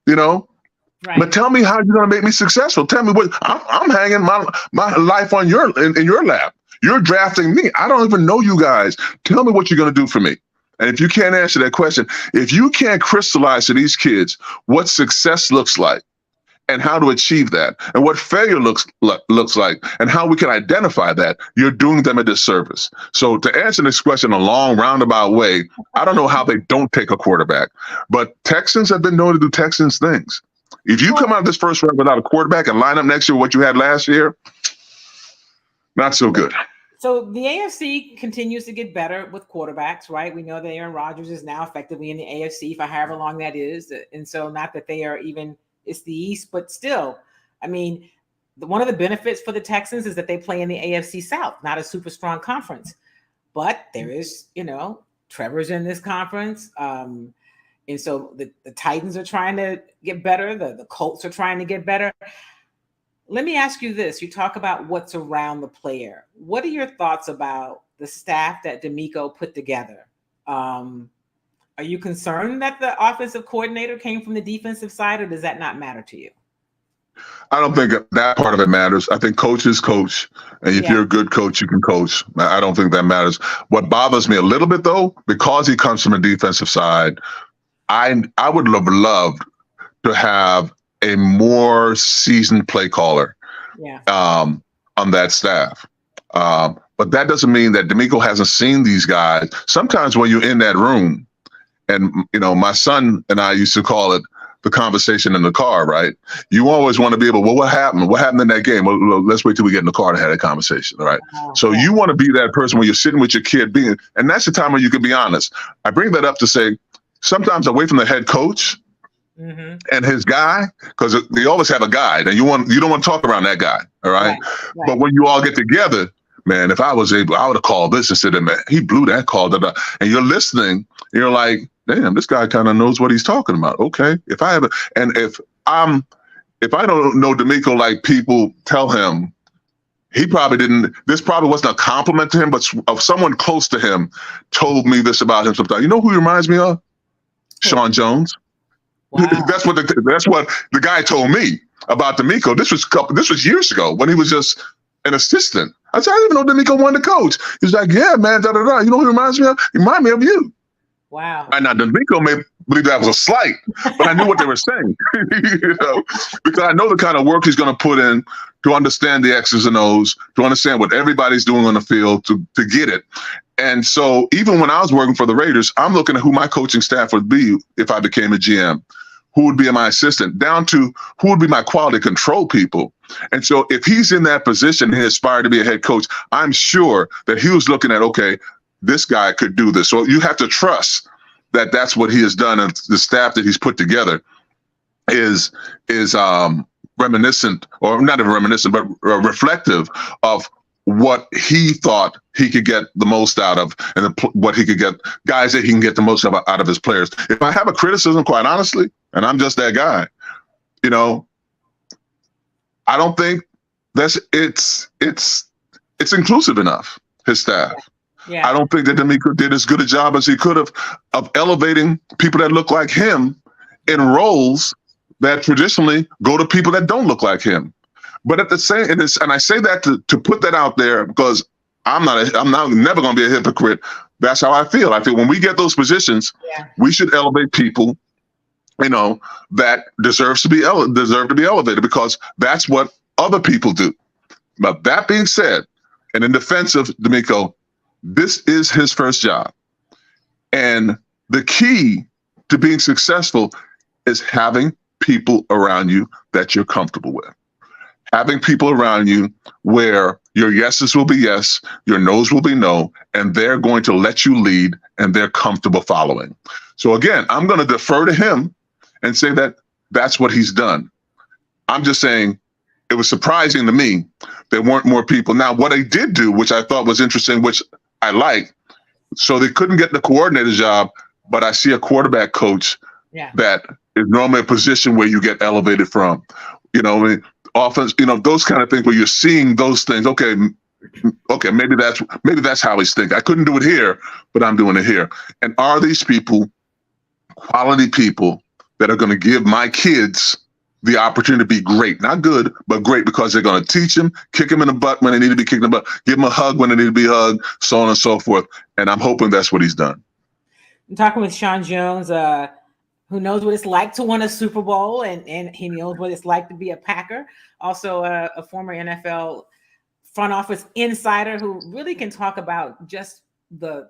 Right. But tell me how you're going to make me successful. Tell me what I'm hanging my life on in your lap. You're drafting me. I don't even know you guys. Tell me what you're going to do for me. And if you can't answer that question, if you can't crystallize to these kids what success looks like and how to achieve that and what failure looks like and how we can identify that, you're doing them a disservice. So to answer this question in a long roundabout way, I don't know how they don't take a quarterback, but Texans have been known to do Texans things. If you come out of this first round without a quarterback and line up next year what you had last year, not so good. So the AFC continues to get better with quarterbacks, right? We know that Aaron Rodgers is now effectively in the AFC for however long that is. And so not that they are even, it's the East, but still, I mean, one of the benefits for the Texans is that they play in the AFC South, not a super strong conference. But there is, Trevor's in this conference. And so the Titans are trying to get better. The Colts are trying to get better. Let me ask you this. You talk about what's around the player. What are your thoughts about the staff that DeMeco put together? Are you concerned that the offensive coordinator came from the defensive side, or does that not matter to you? I don't think that part of it matters. I think coaches coach. And if you're a good coach, you can coach. I don't think that matters. What bothers me a little bit, though, because he comes from a defensive side, I would have loved to have a more seasoned play caller on that staff. But that doesn't mean that DeMeco hasn't seen these guys. Sometimes when you're in that room, and, my son and I used to call it the conversation in the car, right? You always want to be able, well, what happened? What happened in that game? Well, let's wait till we get in the car to have that conversation, right? So you want to be that person when you're sitting with your kid and that's the time where you can be honest. I bring that up to say, sometimes away from the head coach, Mm-hmm. And his guy, because they always have a guy, and you don't want to talk around that guy, all right? Right. But when you all get together, man, if I was able, I would have called this and said, man, he blew that call. Da, da. And you're listening, you're like, damn, this guy kind of knows what he's talking about. Okay, if I don't know D'Amico like people tell him, he probably didn't. This probably wasn't a compliment to him, but someone close to him told me this about him sometimes. You know who he reminds me of? Sean Jones. Wow. That's what the guy told me about D'Amico. This was years ago when he was just an assistant. I said, I didn't even know D'Amico wanted to coach. He's like, yeah, man, da da da. You know who he reminds me of? He reminds me of you. Wow. And now D'Amico may believe that was a slight, but I knew what they were saying. Because I know the kind of work he's going to put in to understand the X's and O's, to understand what everybody's doing on the field, to get it. And so even when I was working for the Raiders, I'm looking at who my coaching staff would be if I became a GM, who would be my assistant, down to who would be my quality control people. And so if he's in that position and he aspired to be a head coach, I'm sure that he was looking at, okay, this guy could do this. So you have to trust that that's what he has done, and the staff that he's put together is reminiscent, or not even reminiscent, but reflective of what he thought he could get the most out of, and what he could get, guys that he can get the most out of his players. If I have a criticism, quite honestly, and I'm just that guy, I don't think it's inclusive enough, his staff. Yeah. I don't think that D'Amico did as good a job as he could have of elevating people that look like him in roles that traditionally go to people that don't look like him. But at the same, and I say that to put that out there because I'm never going to be a hypocrite. That's how I feel. I feel when we get those positions, we should elevate people, that deserve to be elevated, because that's what other people do. But that being said, and in defense of D'Amico, this is his first job. And the key to being successful is having people around you that you're comfortable with. Having people around you where your yeses will be yes, your no's will be no, and they're going to let you lead and they're comfortable following. So again, I'm going to defer to him and say that that's what he's done. I'm just saying it was surprising to me there weren't more people. Now, what they did do, which I thought was interesting, which I like, so they couldn't get the coordinator job, but I see a quarterback coach that is normally a position where you get elevated from. Offense, those kind of things where you're seeing those things. Okay, maybe that's how he's thinking. I couldn't do it here, but I'm doing it here. And are these people quality people that are going to give my kids the opportunity to be great? Not good, but great, because they're going to teach them, kick them in the butt when they need to be kicked in the butt, give them a hug when they need to be hugged, so on and so forth. And I'm hoping that's what he's done. I'm talking with Sean Jones, who knows what it's like to win a Super Bowl, and he knows what it's like to be a Packer. Also a former NFL front office insider who really can talk about just the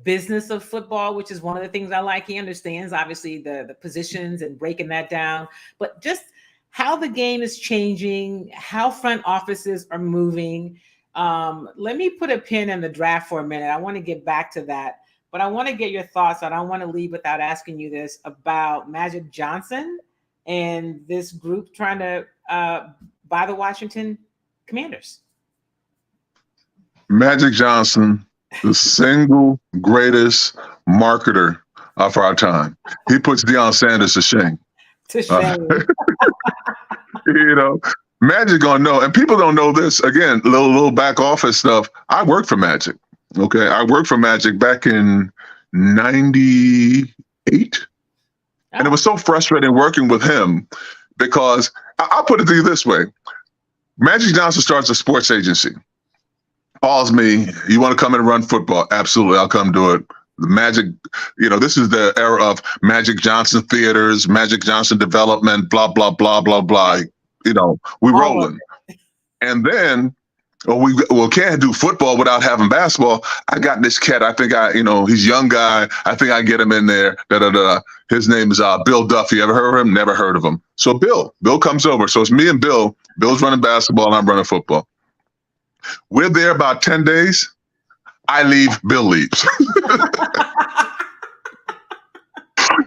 business of football, which is one of the things I like. He understands, obviously, the positions and breaking that down, but just how the game is changing, how front offices are moving. Let me put a pin in the draft for a minute. I want to get back to that. But I want to get your thoughts. I don't want to leave without asking you this about Magic Johnson and this group trying to buy the Washington Commanders. Magic Johnson, the single greatest marketer of our time. He puts Deion Sanders to shame. To shame. Magic gonna know, and people don't know this. Again, little back office stuff. I worked for Magic. Okay, I worked for Magic back in '98, and it was so frustrating working with him because I'll put it to you this way: Magic Johnson starts a sports agency, calls me, "You want to come in and run football?" Absolutely, I'll come do it. The Magic, this is the era of Magic Johnson theaters, Magic Johnson development, blah blah blah blah blah. We rolling, and then. We can't do football without having basketball. I got this cat. I think he's a young guy. I think I get him in there. His name is Bill Duffy. Ever heard of him? Never heard of him. So Bill comes over. So it's me and Bill. Bill's running basketball and I'm running football. We're there about 10 days. I leave, Bill leaves.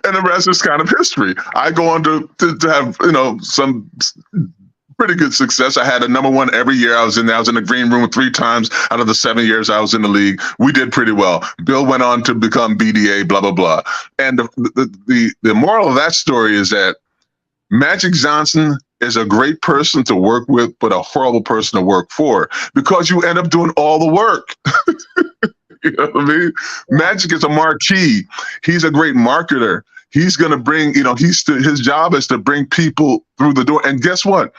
And the rest is kind of history. I go on to have, some pretty good success. I had a number one every year I was in there. I was in the green room 3 times out of the 7 years I was in the league. We did pretty well. Bill went on to become BDA, blah, blah, blah. And the moral of that story is that Magic Johnson is a great person to work with, but a horrible person to work for, because you end up doing all the work. You know what I mean? Magic is a marquee. He's a great marketer. He's going to bring, his job is to bring people through the door. And guess what?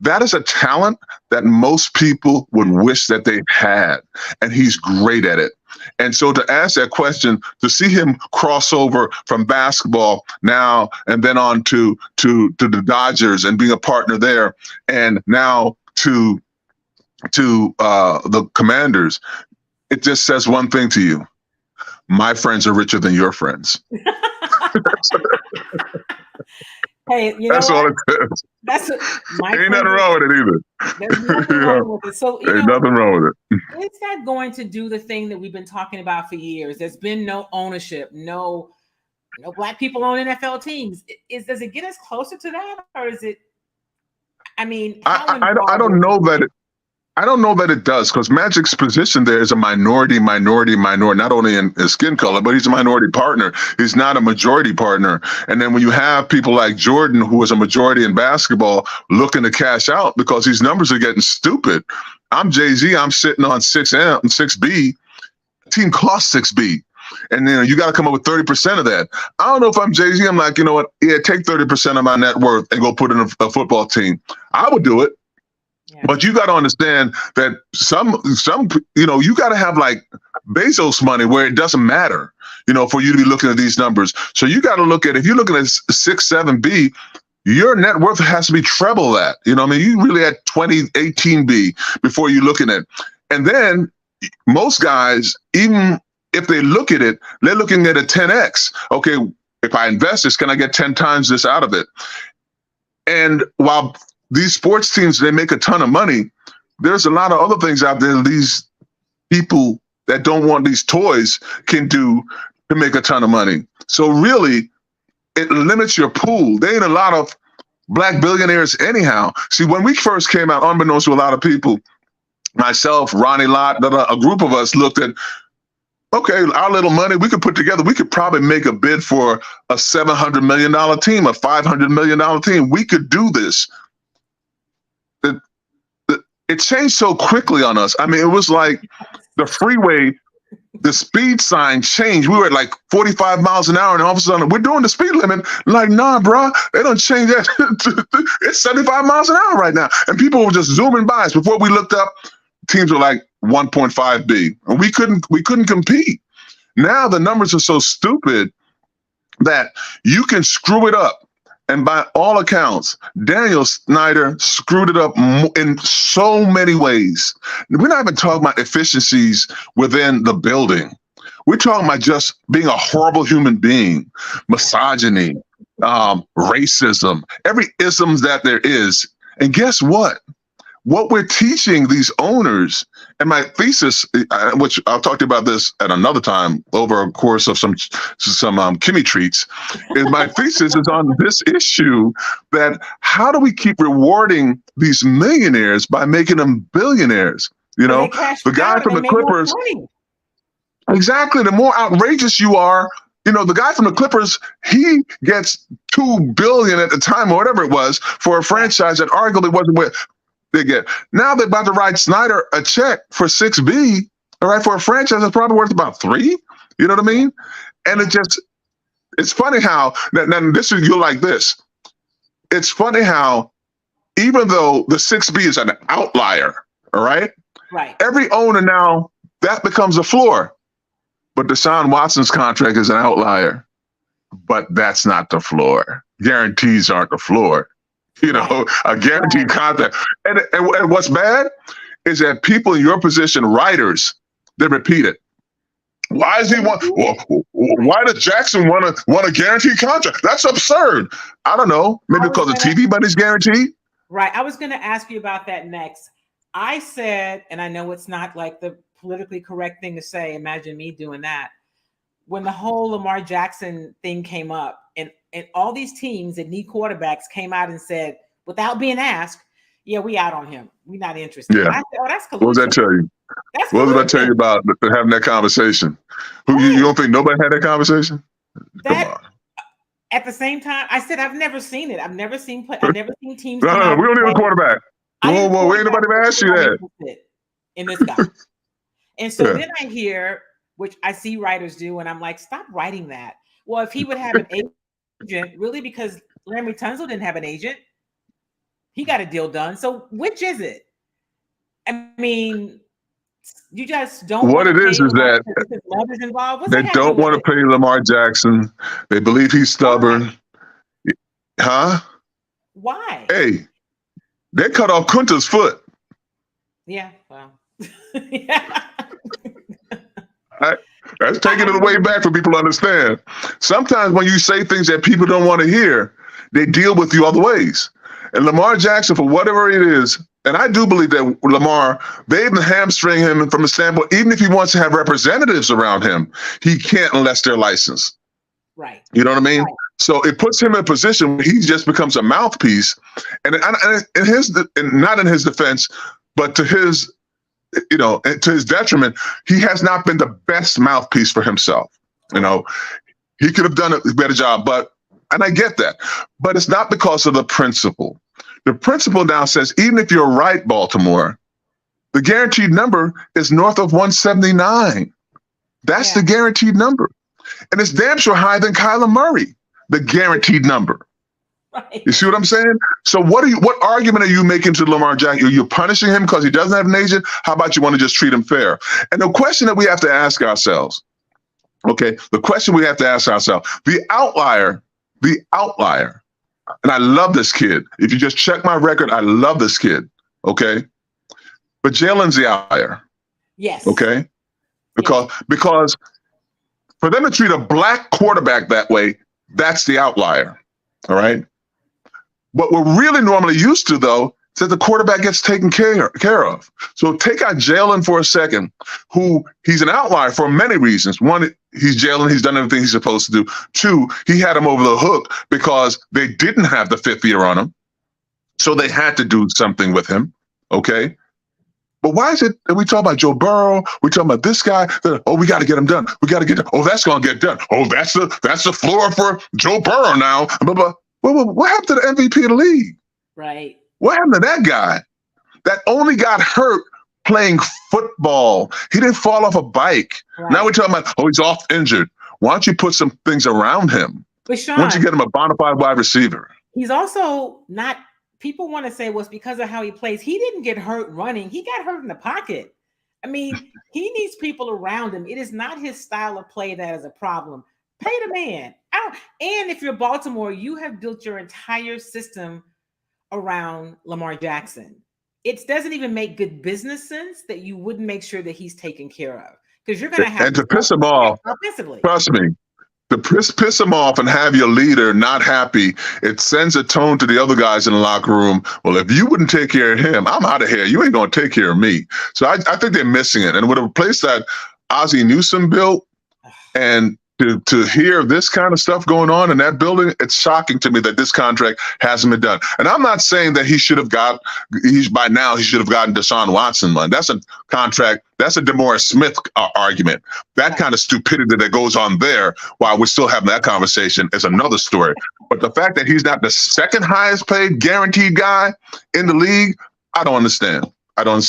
That is a talent that most people would wish that they had. And he's great at it. And so to ask that question, to see him cross over from basketball now and then on to the Dodgers and being a partner there, and now to the Commanders, it just says one thing to you: my friends are richer than your friends. Hey, that's all it says. That's ain't nothing wrong with it either. There's nothing wrong with it. So ain't nothing wrong with it. Is that going to do the thing that we've been talking about for years? There's been no ownership, no Black people on NFL teams. Does it get us closer to that, or is it? I mean, I don't know that it. I don't know that it does, because Magic's position there is a minority, not only in his skin color, but he's a minority partner. He's not a majority partner. And then when you have people like Jordan, who is a majority in basketball, looking to cash out because these numbers are getting stupid. I'm Jay-Z. I'm sitting on 6B. The team costs 6B. And then you got to come up with 30% of that. I don't know if I'm Jay-Z. I'm like, you know what? Yeah, take 30% of my net worth and go put in a football team. I would do it. But you got to understand that some, you got to have like Bezos money where it doesn't matter, for you to be looking at these numbers. So you got to look at, if you're looking at 6, 7B, your net worth has to be treble that. You really at 20, 18B before you're looking at. And then most guys, even if they look at it, they're looking at a 10X. Okay, if I invest this, can I get 10 times this out of it? And while these sports teams, they make a ton of money, there's a lot of other things out there these people that don't want these toys can do to make a ton of money. So really, it limits your pool. There ain't a lot of Black billionaires anyhow. See, when we first came out, unbeknownst to a lot of people, myself, Ronnie Lott, a group of us looked at, okay, our little money we could put together, we could probably make a bid for a $700 million team, a $500 million team. We could do this. It changed so quickly on us. I mean, it was like the freeway, the speed sign changed. We were at like 45 miles an hour, and all of a sudden, we're doing the speed limit. Like, nah, bro, they don't change that. It's 75 miles an hour right now. And people were just zooming by us. Before we looked up, teams were like 1.5B. And we couldn't compete. Now the numbers are so stupid that you can screw it up. And by all accounts, Daniel Snyder screwed it up in so many ways. We're not even talking about efficiencies within the building. We're talking about just being a horrible human being, misogyny, racism, every isms that there is. And guess what? What we're teaching these owners, and my thesis, which I'll talk to you about this at another time over a course of some Kimmy treats, is my thesis is on this issue that how do we keep rewarding these millionaires by making them billionaires? The guy from the Clippers. Exactly. The more outrageous you are, the guy from the Clippers, he gets $2 billion at the time or whatever it was for a franchise that arguably wasn't with. Now they're about to write Snyder a check for 6B, all right, for a franchise that's probably worth about 3. You know what I mean? And it's funny how, now this is, you're like this. It's funny how, even though the 6B is an outlier, all right? Right. Every owner now, that becomes a floor. But Deshaun Watson's contract is an outlier. But that's not the floor. Guarantees aren't the floor. A guaranteed contract. And what's bad is that people in your position, writers, they repeat it. Why does he want? Why does Jackson want a guaranteed contract? That's absurd. I don't know. Maybe because the TV money's guaranteed. Right. I was going to ask you about that next. I said, and I know it's not like the politically correct thing to say. Imagine me doing that. when the whole Lamar Jackson thing came up, and all these teams that need quarterbacks came out and said, without being asked, yeah, we out on him. We're not interested. Yeah. I said, oh, that's collusion. What was that tell you? That's what was I collusion. tell you about having that conversation? You don't think nobody had that conversation? Come on. At the same time, I said I've never seen it. I've never seen teams. No, we don't need a quarterback. Whoa, ain't nobody asked you that. In this guy. And so then I hear, which I see writers do, and I'm like, stop writing that. Well, if he would have an agent, really, because Larry Tunsil didn't have an agent, he got a deal done. So which is it? I mean, you just don't. What it is that his mother's involved. They don't want to pay Lamar Jackson. They believe he's stubborn. Why? Huh? Why? Hey, they cut off Kunta's foot. Yeah, well. Yeah. That's taking it way back for people to understand. Sometimes when you say things that people don't want to hear, they deal with you other ways. And Lamar Jackson, for whatever it is, and I do believe that Lamar, they even hamstring him from a standpoint, even if he wants to have representatives around him, he can't unless they're licensed. Right. You know what I mean? Right. So it puts him in a position where he just becomes a mouthpiece. And not in his defense, but to his, to his detriment, he has not been the best mouthpiece for himself. He could have done a better job, and I get that, but it's not because of the principle. The principle now says, even if you're right, Baltimore, the guaranteed number is north of 179. That's the guaranteed number. And it's damn sure higher than Kyler Murray, the guaranteed number. Right. You see what I'm saying? So what argument are you making to Lamar Jackson? Are you punishing him because he doesn't have an agent? How about you want to just treat him fair? And the question that we have to ask ourselves, the outlier, and I love this kid. If you just check my record, I love this kid. Okay. But Jalen's the outlier. Yes. Okay. Because for them to treat a black quarterback that way, that's the outlier. All right. What we're really normally used to, though, is that the quarterback gets taken care of. So take out Jalen for a second, who he's an outlier for many reasons. One, he's Jalen. He's done everything he's supposed to do. Two, he had him over the hook because they didn't have the fifth year on him. So they had to do something with him. Okay. But why is it that we talk about Joe Burrow? We talk about this guy. We got to get him done. We got to get done. Oh, that's going to get done. Oh, that's the floor for Joe Burrow now. What happened to the MVP of the league? Right. What happened to that guy that only got hurt playing football? He didn't fall off a bike. Right. Now we're talking about, he's off injured. Why don't you put some things around him? But Sean, why don't you get him a bona fide wide receiver? He's also not. People want to say, well, it's because of how he plays. He didn't get hurt running. He got hurt in the pocket. I mean, he needs people around him. It is not his style of play that is a problem. Pay the man. And if you're Baltimore, you have built your entire system around Lamar Jackson. It doesn't even make good business sense that you wouldn't make sure that he's taken care of, because you're going to have to piss him off. Trust me. To piss him off and have your leader not happy, it sends a tone to the other guys in the locker room. Well, if you wouldn't take care of him, I'm out of here. You ain't going to take care of me. So I think they're missing it. And with a place that Ozzie Newsome built, and to hear this kind of stuff going on in that building, it's shocking to me that this contract hasn't been done. And I'm not saying that he should have gotten Deshaun Watson one. That's a contract. That's a DeMaurice Smith argument. That kind of stupidity that goes on there while we're still having that conversation is another story. But the fact that he's not the second highest paid guaranteed guy in the league, I don't understand. I don't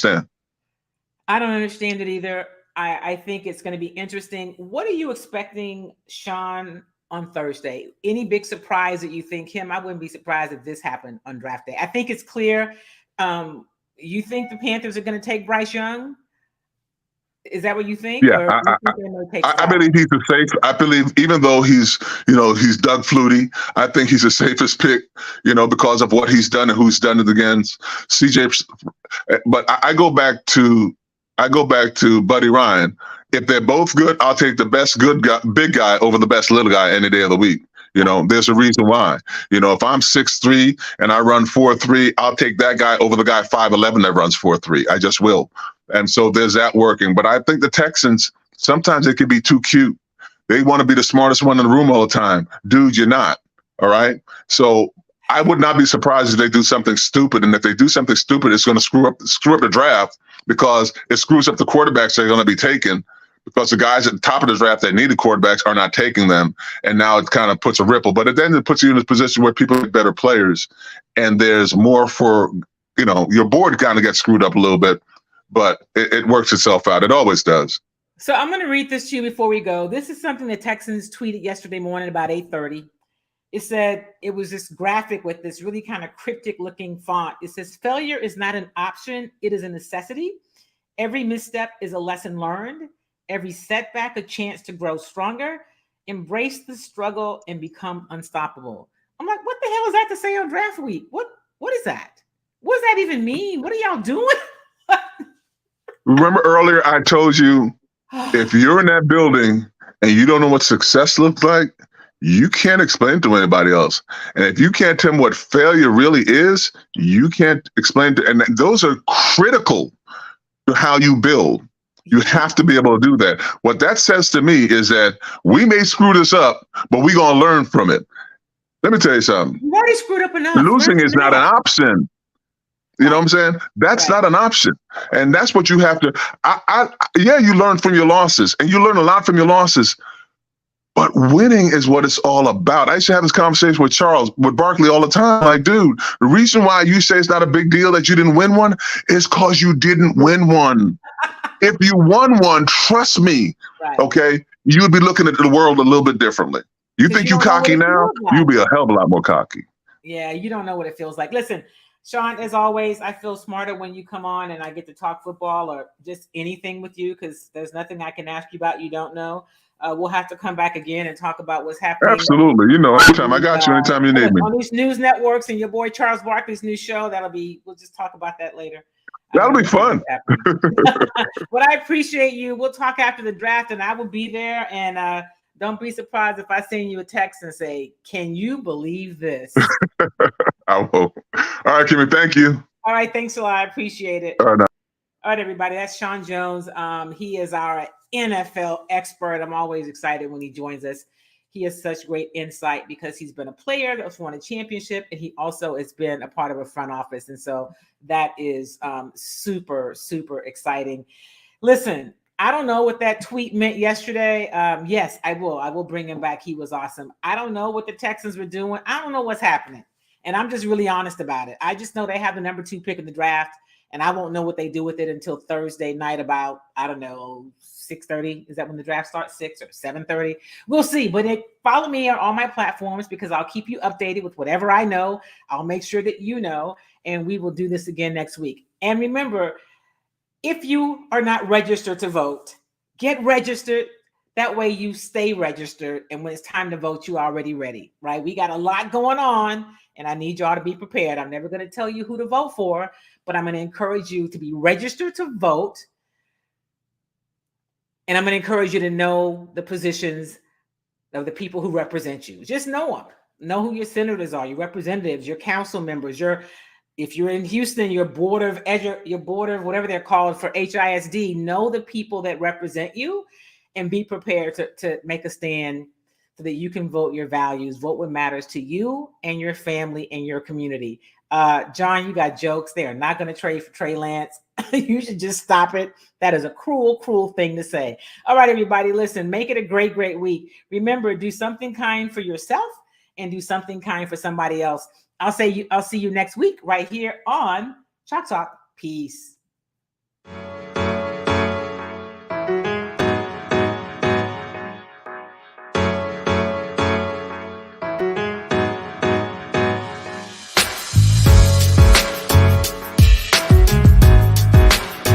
understand it either. I think it's going to be interesting. What are you expecting, Sean, on Thursday? Any big surprise that you think him? I wouldn't be surprised if this happened on draft day. I think it's clear. You think the Panthers are going to take Bryce Young? Is that what you think? Yeah, I believe he's the safe. I believe even though he's Doug Flutie, I think he's the safest pick, because of what he's done and who's done it against CJ. But I go back to Buddy Ryan. If they're both good, I'll take the best big guy over the best little guy any day of the week. There's a reason why. If I'm 6'3" and I run 4.3, I'll take that guy over the guy 5'11" that runs 4.3. I just will. And so there's that working. But I think the Texans, sometimes they can be too cute. They want to be the smartest one in the room all the time. Dude, you're not. All right. So I would not be surprised if they do something stupid. And if they do something stupid, it's going to screw up the draft, because it screws up the quarterbacks that are going to be taken, because the guys at the top of the draft that needed quarterbacks are not taking them. And now it kind of puts a ripple. But then it puts you in a position where people get better players, and there's more for, your board kind of gets screwed up a little bit, but it works itself out. It always does. So I'm going to read this to you before we go. This is something the Texans tweeted yesterday morning about 8:30. It said, it was this graphic with this really kind of cryptic looking font. It says, failure is not an option. It is a necessity. Every misstep is a lesson learned. Every setback, a chance to grow stronger. Embrace the struggle and become unstoppable. I'm like, what the hell is that to say on draft week? What is that? What does that even mean? What are y'all doing? Remember earlier I told you, if you're in that building and you don't know what success looks like, you can't explain it to anybody else. And if you can't tell them what failure really is, you can't explain to, and those are critical to how you build. You have to be able to do that. What that says to me is that we may screw this up, but we're going to learn from it. Let me tell you something. You've already screwed up enough. Losing is not an option. You know what I'm saying? That's not an option. And that's what you have to, yeah, you learn from your losses, and you learn a lot from your losses, but winning is what it's all about. I used to have this conversation with Barkley all the time. Like, dude, the reason why you say it's not a big deal that you didn't win one is because you didn't win one. If you won one, trust me, okay, you'd be looking at the world a little bit differently. You think you cocky now? You'll be a hell of a lot more cocky. Yeah, you don't know what it feels like. Listen, Sean, as always, I feel smarter when you come on and I get to talk football or just anything with you, because there's nothing I can ask you about you don't know. We'll have to come back again and talk about what's happening. Absolutely. Anytime. I got you anytime you need me. On these news networks and your boy Charles Barkley's new show, we'll just talk about that later. That'll be fun. But I appreciate you. We'll talk after the draft, and I will be there. And don't be surprised if I send you a text and say, can you believe this? I will. All right, Kimmy, thank you. All right, thanks a lot. I appreciate it. All right, everybody. That's Sean Jones. He is our NFL expert. I'm always excited when he joins us. He has such great insight because he's been a player that's won a championship, and he also has been a part of a front office. And so that is super, super exciting. Listen, I don't know what that tweet meant yesterday. Yes, I will. I will bring him back. He was awesome. I don't know what the Texans were doing. I don't know what's happening. And I'm just really honest about it. I just know they have the number 2 pick in the draft, and I won't know what they do with it until Thursday night about, 6:30. Is that when the draft starts? 6 or 7:30? We'll see. But follow me on all my platforms, because I'll keep you updated with whatever I know. I'll make sure that you know, and we will do this again next week. And remember, if you are not registered to vote, get registered. That way you stay registered. And when it's time to vote, you're already ready, right? We got a lot going on, and I need y'all to be prepared. I'm never going to tell you who to vote for, but I'm going to encourage you to be registered to vote. And I'm going to encourage you to know the positions of the people who represent you. Just know them. Know who your senators are, your representatives, your council members, if you're in Houston, your board of whatever they're called for HISD. Know the people that represent you, and be prepared to make a stand so that you can vote your values, vote what matters to you and your family and your community. John, you got jokes. They are not going to trade for Trey Lance. You should just stop it. That is a cruel, cruel thing to say. All right, everybody, listen, make it a great, great week. Remember, do something kind for yourself and do something kind for somebody else. I'll see you next week right here on Chalk Talk. Peace.